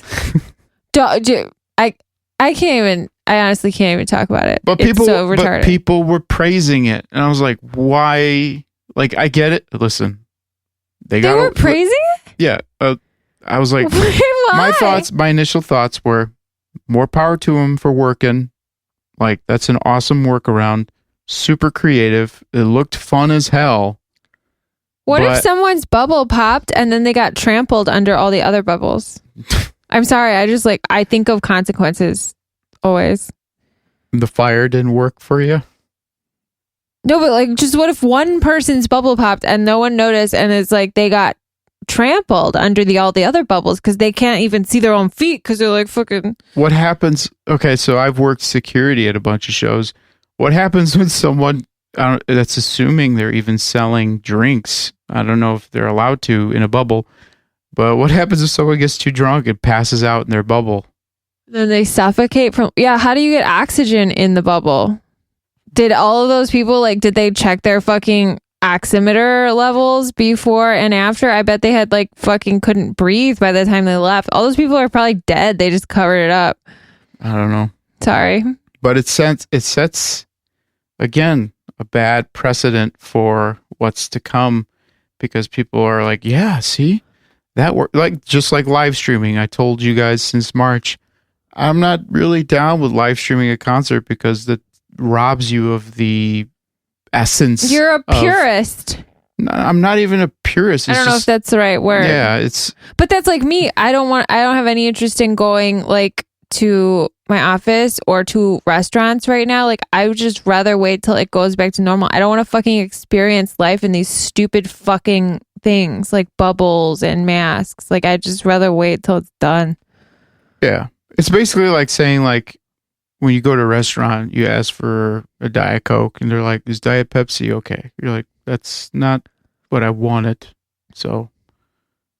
I I honestly can't even talk about it. But It's so retarded. but people were praising it, and I was like, why? Like, I get it. Listen, they were praising it. Yeah, I was like, Why? my initial thoughts were, more power to them for working. Like, that's an awesome workaround. Super creative. It looked fun as hell. What if someone's bubble popped and then they got trampled under all the other bubbles? I'm sorry. I think of consequences always. The fire didn't work for you? No, but like, just what if one person's bubble popped and no one noticed, and it's like they got trampled under all the other bubbles because they can't even see their own feet because they're like fucking. What happens? Okay, so I've worked security at a bunch of shows. What happens when someone that's assuming they're even selling drinks? I don't know if they're allowed to in a bubble, but what happens if someone gets too drunk and passes out in their bubble? Then they suffocate from. Yeah, how do you get oxygen in the bubble? Did all of those people did they check their fucking oximeter levels before and after? I bet they had fucking couldn't breathe by the time they left. All those people are probably dead. They just covered it up. I don't know. Sorry. But it sets again a bad precedent for what's to come, because people are like, yeah, see, that worked. Just like live streaming. I told you guys since March, I'm not really down with live streaming a concert because that robs you of the essence. You're a purist. I'm not even a purist. I don't know if that's the right word. Yeah, but that's like me. I don't have any interest in going to my office or to restaurants right now. I would just rather wait till it goes back to normal. I don't want to fucking experience life in these stupid fucking things like bubbles and masks. I'd just rather wait till it's done. Yeah. It's basically like saying when you go to a restaurant, you ask for a Diet Coke and they're like, is Diet Pepsi okay? You're like, that's not what I wanted. So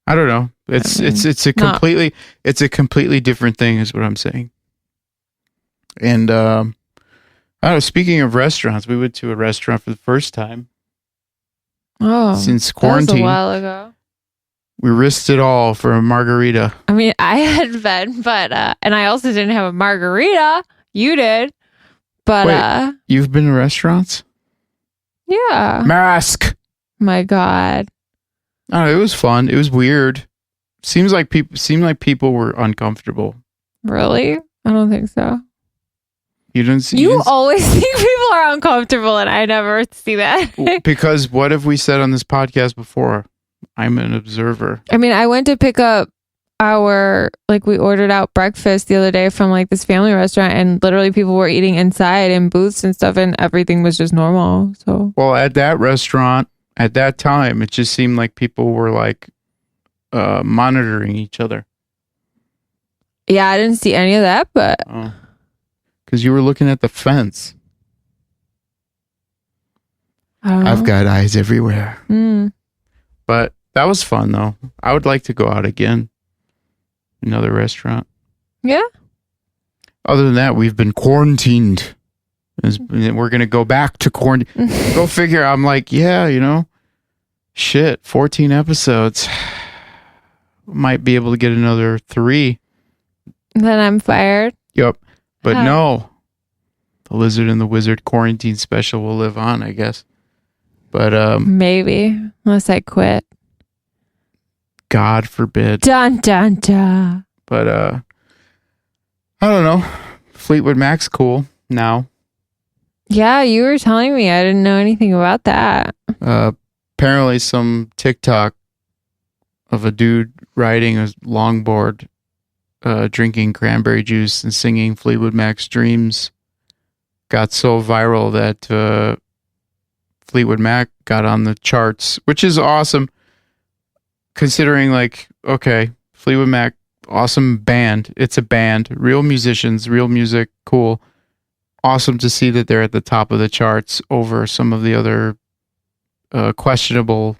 I don't know. It's a completely different thing is what I'm saying. And I don't know, speaking of restaurants, we went to a restaurant for the first time. Oh, since quarantine. That was a while ago. We risked it all for a margarita. I mean, I had been, but and I also didn't have a margarita. You did. But wait, you've been to restaurants? Yeah. Mask. My God. Oh, it was fun. It was weird. Seemed like people were uncomfortable. Really? I don't think so. You didn't see. You always think people are uncomfortable, and I never see that. Because what have we said on this podcast before? I'm an observer. I mean, I went to pick up we ordered out breakfast the other day from this family restaurant, and literally people were eating inside in booths and stuff, and everything was just normal. So, well, at that restaurant at that time, it just seemed like people were monitoring each other. Yeah, I didn't see any of that, but because you were looking at the fence. I don't know. I've got eyes everywhere. But that was fun, though. I would like to go out again. Another restaurant. Yeah. Other than that, we've been quarantined. We're going to go back to quarantine. Go figure. I'm like, yeah, shit, 14 episodes. Might be able to get another 3. Then I'm fired. Yep. But no. The Lizard and the Wizard quarantine special will live on, I guess. But maybe. Unless I quit. God forbid. Dun, dun, dun. But I don't know. Fleetwood Mac's cool now. Yeah, you were telling me. I didn't know anything about that. Apparently some TikTok of a dude riding a longboard, drinking cranberry juice and singing Fleetwood Mac's Dreams got so viral that Fleetwood Mac got on the charts, which is awesome. Considering okay, Fleetwood Mac, awesome band. It's a band, real musicians, real music, cool. Awesome to see that they're at the top of the charts over some of the other questionable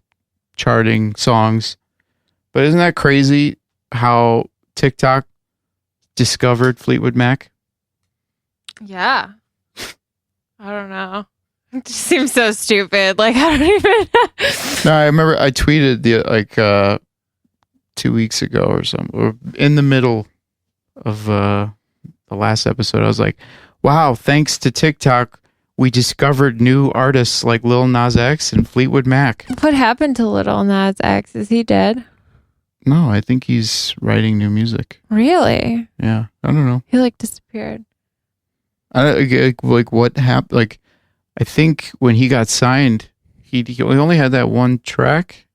charting songs. But isn't that crazy how TikTok discovered Fleetwood Mac? Yeah. I don't know. It just seems so stupid. I don't even. No, I remember I tweeted 2 weeks ago or something, or in the middle of the the last episode. I was like, wow, thanks to TikTok, we discovered new artists like Lil Nas X and Fleetwood Mac. What happened to Lil Nas X? Is he dead? No, I think he's writing new music. Really? Yeah, I don't know. He like disappeared. Like what happened? Like, I think when he got signed, he only had that one track,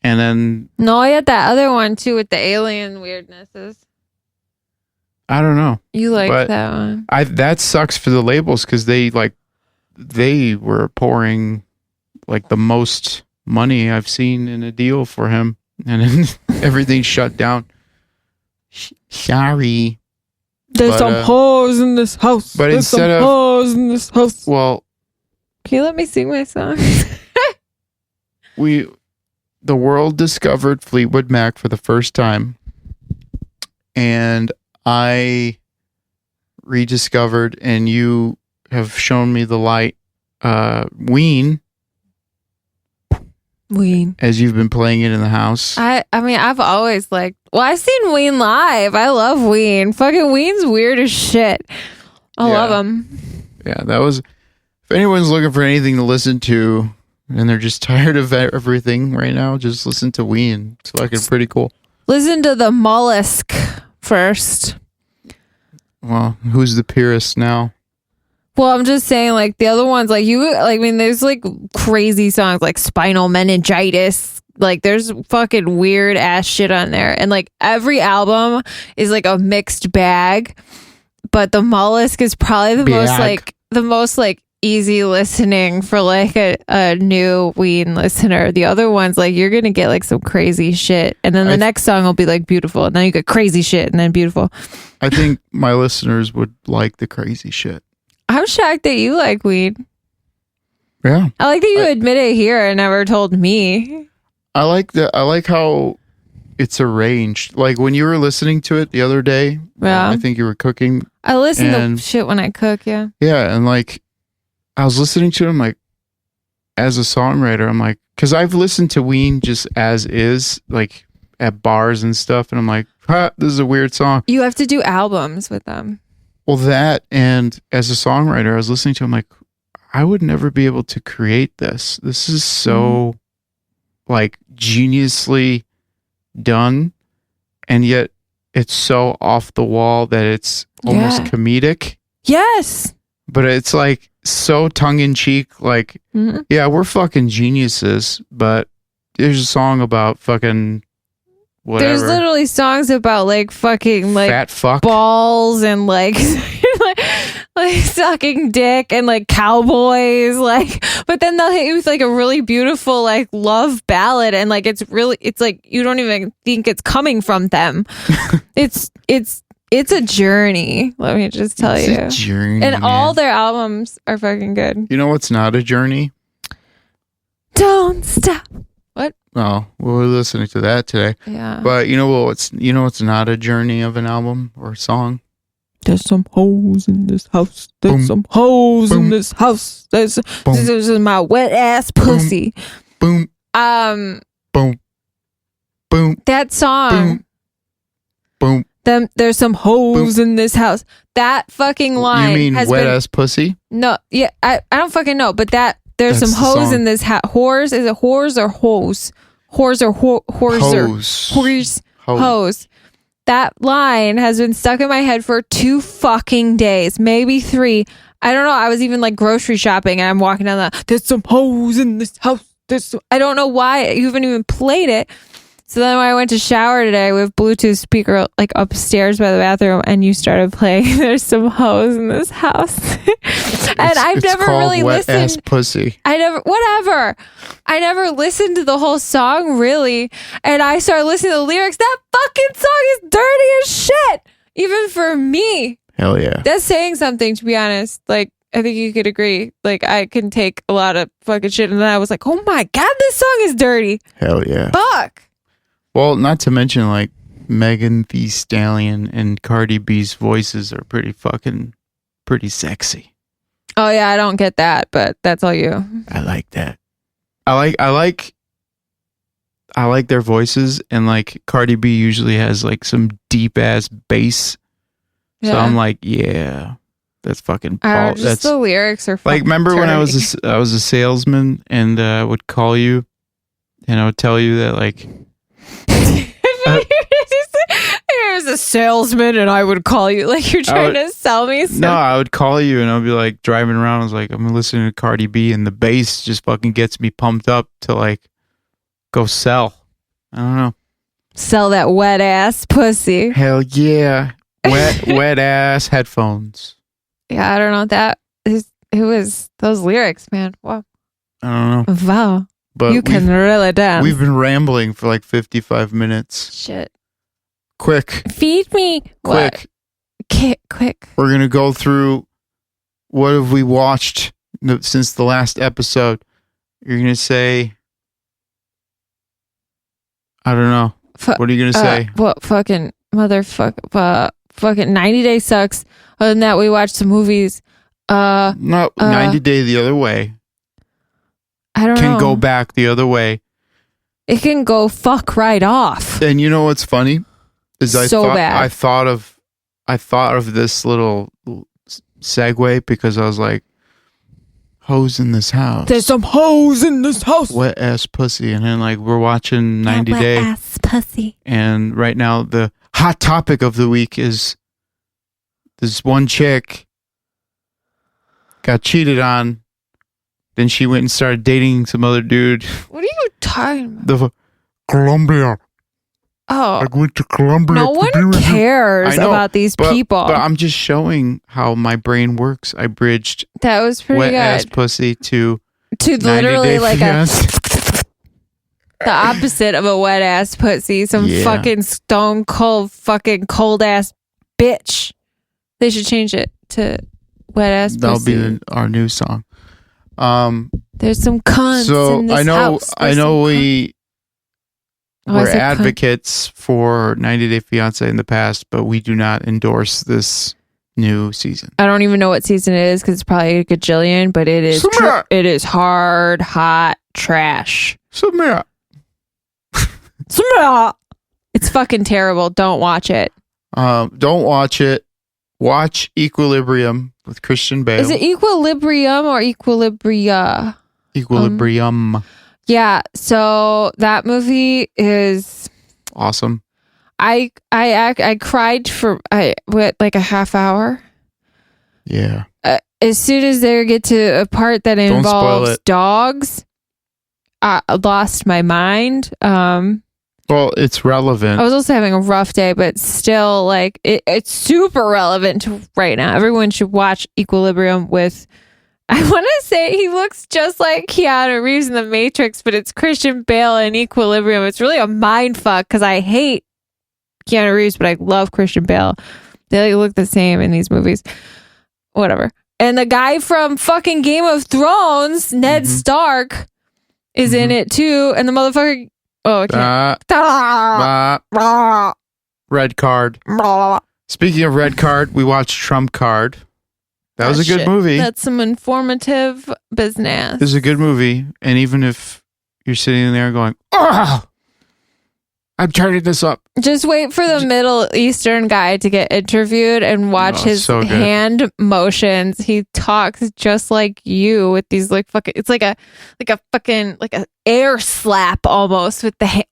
and then No, he had that other one too with the alien weirdnesses. I don't know. You liked But that one? that sucks for the labels because they were pouring like the most money I've seen in a deal for him, and then everything shut down. Sorry. There's some hoes in this house. But There's some hoes in this house. Well, can you let me sing my song? The world discovered Fleetwood Mac for the first time, and I rediscovered, and you have shown me the light, Ween, as you've been playing it in the house. I mean, I've always liked. Well, I've seen Ween live. I love Ween. Fucking Ween's weird as shit. I love him. Yeah, that was. If anyone's looking for anything to listen to, and they're just tired of everything right now, just listen to Ween. It's fucking pretty cool. Listen to the Mollusk first. Well, who's the purist now? Well, I'm just saying, like, the other ones, like, I mean, there's, like, crazy songs, like, Spinal Meningitis. Like, there's fucking weird-ass shit on there. And, like, every album is, like, a mixed bag. But the Mollusk is probably the most easy listening for, like, a new Ween listener. The other ones, like, you're gonna get, like, some crazy shit. And then the next song will be, like, beautiful. And then you get crazy shit, and then beautiful. I think my listeners would like the crazy shit. I'm shocked that you like weed. Yeah. I like that you admit it here and never told me. I like how it's arranged. Like when you were listening to it the other day, I think you were cooking. I listen to shit when I cook, yeah. Yeah, and like I was listening to it, I'm like, as a songwriter, I'm like, because I've listened to Ween just as is, like at bars and stuff, and I'm like, this is a weird song. You have to do albums with them. Well, that, and as a songwriter, I was listening to him like, I would never be able to create this. This is so like geniusly done, and yet it's so off the wall that it's almost comedic. Yes. But it's like so tongue in cheek, like, yeah, we're fucking geniuses, but there's a song about fucking whatever. There's literally songs about like fucking like fat fuck balls and like like sucking dick and like cowboys, like, but then it was like a really beautiful like love ballad, and like it's like you don't even think it's coming from them. It's a journey, let me just tell you. It's a journey, and all their albums are fucking good. You know what's not a journey? Don't stop. What? Oh, well, we're listening to that today. Yeah. But you know what's not a journey of an album or a song? There's some hoes in this house. There's Boom. some hoes Boom. in this house. This is my wet ass Boom. pussy. Boom. Boom. Boom. That song. Boom. There's some hoes in this house. That fucking line. You mean has wet ass pussy? No, yeah, I don't fucking know. But there's That's some the hoes song. in this house. Whores? Is it whores or hoes? Whores or hose. That line has been stuck in my head for 2 fucking days, maybe 3. I don't know. I was even like grocery shopping and I'm walking down there's some hoes in this house. I don't know why you haven't even played it. So then when I went to shower today with Bluetooth speaker like upstairs by the bathroom, and you started playing there's some hoes in this house. And I've never really wet listened. Ass pussy. I never listened to the whole song really. And I started listening to the lyrics. That fucking song is dirty as shit. Even for me. Hell yeah. That's saying something, to be honest. Like, I think you could agree. Like, I can take a lot of fucking shit. And then I was like, oh my God, this song is dirty. Hell yeah. Fuck. Well, not to mention like Megan Thee Stallion and Cardi B's voices are pretty sexy. Oh yeah, I don't get that, but that's all you. I like that. I like their voices, and like Cardi B usually has like some deep ass bass So I'm like, yeah, that's fucking Paul. Just the lyrics are like, remember when I was a salesman and I would call you and I would tell you that like I was a salesman and I would call you like you're trying to sell me something. No, I would call you and I'd be like driving around. I was like, I'm listening to Cardi B and the bass just fucking gets me pumped up to like go sell. I don't know. Sell that wet ass pussy. Hell yeah. Wet ass headphones. Yeah, I don't know that. Who was those lyrics, man? Wow. I don't know. Wow. But you can really dance. We've been rambling for like 55 minutes. Shit. Quick. Feed me. Quick. Quick. We're going to go through what have we watched since the last episode. You're going to say, I don't know. What are you going to say? What fucking motherfucker. Fucking 90 Day sucks. Other than that, we watched some movies. No, 90 Day the other way. I don't know. Can go back the other way. It can go fuck right off. And you know what's funny? Is bad. I thought of this little segue because I was like, hoes in this house. There's some hoes in this house. Wet ass pussy. And then like we're watching 90 Day. Wet ass pussy. And right now the hot topic of the week is this one chick got cheated on. Then she went and started dating some other dude. What are you talking about? Colombia. Oh. I went to Colombia. No one cares about these people. But I'm just showing how my brain works. I bridged that was pretty wet good. Ass pussy to literally like the opposite of a wet ass pussy. Some fucking stone cold fucking cold ass bitch. They should change it to wet ass pussy. That'll be our new song. There's some cunts in this house. I know we're advocates for 90 Day Fiancé in the past, but we do not endorse this new season. I don't even know what season it is because it's probably a gajillion, but it is it is hard, hot trash. Samira. It's fucking terrible. Don't watch it. Don't watch it. Watch Equilibrium with Christian Bale. Is it Equilibrium or Equilibria? Equilibrium. Yeah, so that movie is awesome. I cried for like a half hour. Yeah. As soon as they get to a part that involves dogs, I lost my mind. Well, it's relevant. I was also having a rough day, but still, like it's super relevant to right now. Everyone should watch Equilibrium with. I want to say he looks just like Keanu Reeves in The Matrix, but it's Christian Bale in Equilibrium. It's really a mind fuck because I hate Keanu Reeves, but I love Christian Bale. They look the same in these movies. Whatever. And the guy from fucking Game of Thrones, Ned Stark, is in it too. And the motherfucker. Oh, okay. Red card. Speaking of red card, we watched Trump Card. That was a good movie. That's some informative business. It was a good movie. And even if you're sitting there going, oh, I'm turning this up. Just wait for the Middle Eastern guy to get interviewed and watch his hand motions. He talks just like you with these like fucking, it's like a fucking, like a air slap almost with the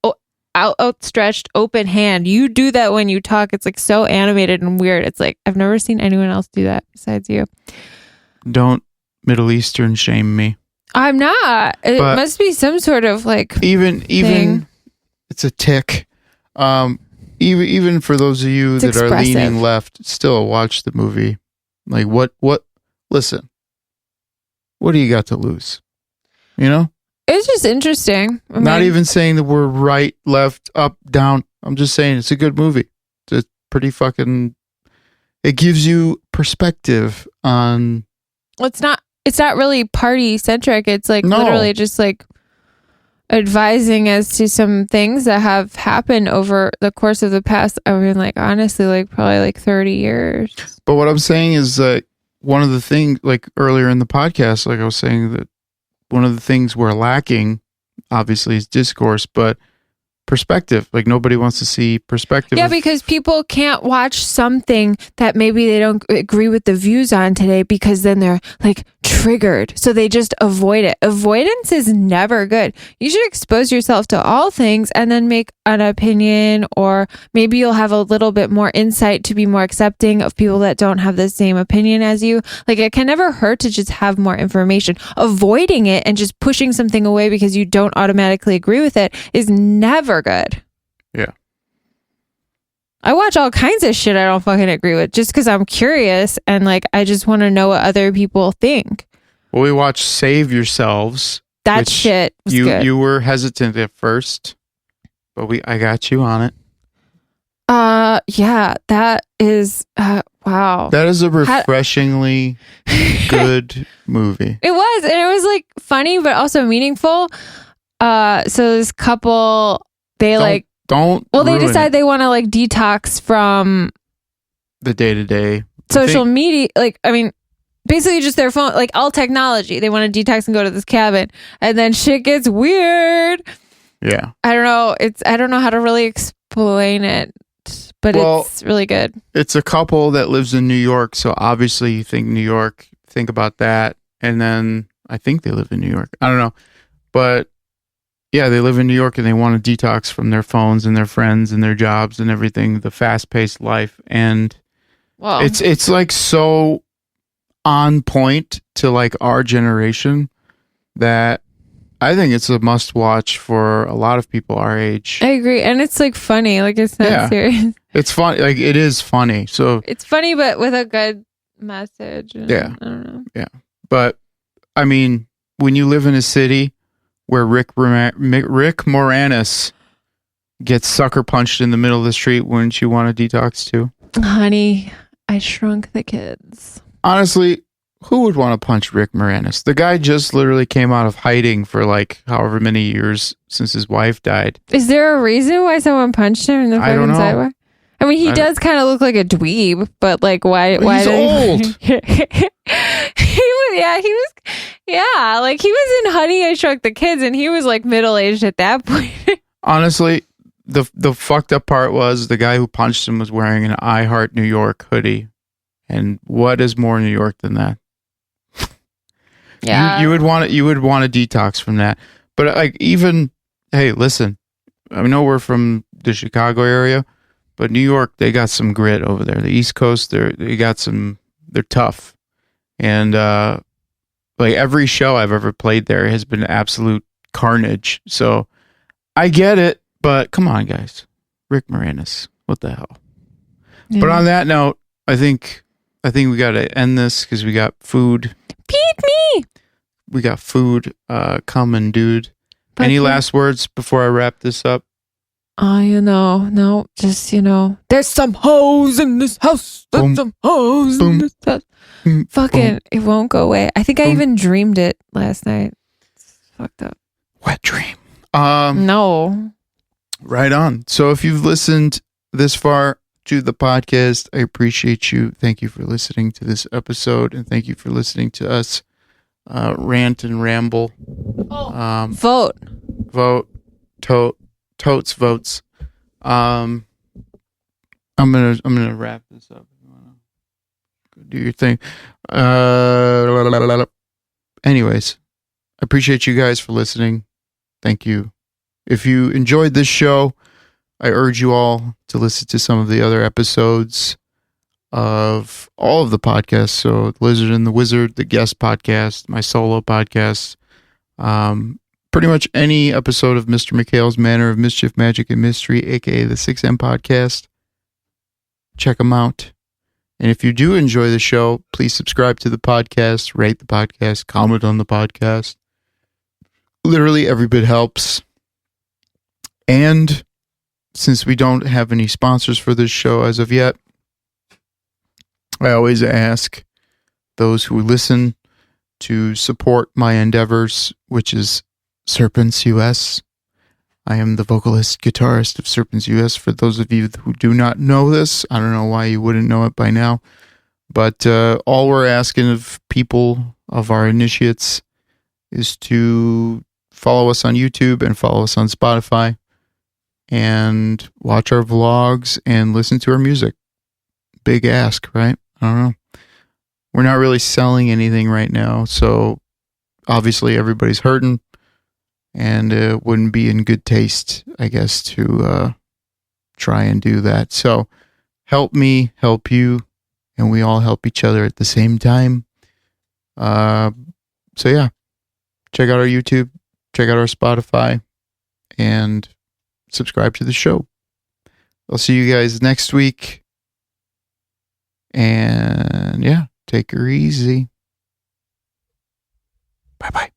outstretched open hand. You do that when you talk. It's like so animated and weird. It's like, I've never seen anyone else do that besides you. Don't Middle Eastern shame me. I'm not. It must be some sort of like even it's a tick. Even for those of you that are leaning left, still watch the movie. Like what listen. What do you got to lose? You know? It's just interesting. Not even saying that we're right, left, up, down. I'm just saying it's a good movie. It's pretty fucking it gives you perspective on it's not really party centric. It's like literally just like advising as to some things that have happened over the course of the past, I mean, like honestly, like probably like 30 years. But what I'm saying is that one of the things, like earlier in the podcast, like I was saying that one of the things we're lacking, obviously, is discourse, but perspective. Like nobody wants to see perspective. Yeah, because people can't watch something that maybe they don't agree with the views on today because then they're like triggered. So they just avoid it. Avoidance is never good. You should expose yourself to all things and then make an opinion, or maybe you'll have a little bit more insight to be more accepting of people that don't have the same opinion as you. Like it can never hurt to just have more information. Avoiding it and just pushing something away because you don't automatically agree with it is never good. Yeah. I watch all kinds of shit I don't fucking agree with just because I'm curious and like I just want to know what other people think. Well, we watched Save Yourselves. That shit was good. You were hesitant at first, but I got you on it. Yeah, that is wow. That is a refreshingly good movie. It was, and it was like funny but also meaningful. So this couple, they they decide they want to like detox from the day-to-day social media. Like, I mean, basically just their phone, like all technology. They want to detox and go to this cabin, and then shit gets weird. Yeah. I don't know how to really explain it, but it's really good. It's a couple that lives in New York, so obviously you think New York, think about that. And then I think they live in New York. I don't know. But yeah, they live in New York and they want to detox from their phones and their friends and their jobs and everything, the fast-paced life. And it's like so on point to like our generation that I think it's a must-watch for a lot of people our age. I agree. And it's like funny. Like it's not serious. It's funny. Like it is funny. So it's funny, but with a good message. Yeah. I don't know. Yeah. But I mean, when you live in a city where Rick Moranis gets sucker punched in the middle of the street, wouldn't you want to detox too? Honey, I Shrunk the Kids. Honestly, who would want to punch Rick Moranis? The guy just literally came out of hiding for like however many years since his wife died. Is there a reason why someone punched him in the fucking sidewalk? I mean, he does kind of look like a dweeb, but like, why? He's old. Like he was in Honey, I Shrunk the Kids, and he was like middle-aged at that point. Honestly, the fucked up part was the guy who punched him was wearing an I Heart New York hoodie. And what is more New York than that? Yeah. You would want to detox from that. But like hey, listen, I know we're from the Chicago area, but New York, they got some grit over there. The East Coast, they're tough. And like every show I've ever played there has been absolute carnage. So I get it, but come on, guys. Rick Moranis, what the hell? Yeah. But on that note, I think we got to end this because we got food. Feed me. We got food coming, dude. But any last words before I wrap this up? No, just, there's some hoes in this house. There's some hoes in this house. Fucking, it won't go away. I think I even dreamed it last night. It's fucked up. Wet dream. No. Right on. So if you've listened this far to the podcast, I appreciate you. Thank you for listening to this episode, and thank you for listening to us rant and ramble. Vote. Totes votes. I'm gonna wrap this up. If you wanna go do your thing. Anyways, I appreciate you guys for listening. Thank you. If you enjoyed this show, I urge you all to listen to some of the other episodes of all of the podcasts. So Lizard and the Wizard, the guest podcast, my solo podcast, pretty much any episode of Mr. Mikhail's Manor of Mischief, Magic, and Mystery, aka the 6M podcast. Check them out. And if you do enjoy the show, please subscribe to the podcast, rate the podcast, comment on the podcast. Literally every bit helps. And since we don't have any sponsors for this show as of yet, I always ask those who listen to support my endeavors, which is Serpents US. I am the vocalist, guitarist of Serpents US. For those of you who do not know this, I don't know why you wouldn't know it by now, but all we're asking of people, of our initiates, is to follow us on YouTube and follow us on Spotify. and watch our vlogs and listen to our music. Big ask, right? I don't know. We're not really selling anything right now, so obviously everybody's hurting, and it wouldn't be in good taste, I guess, to try and do that. So help me, help you, and we all help each other at the same time. So yeah, check out our YouTube, check out our Spotify, and subscribe to the show. I'll see you guys next week. And yeah, take her easy. Bye-bye.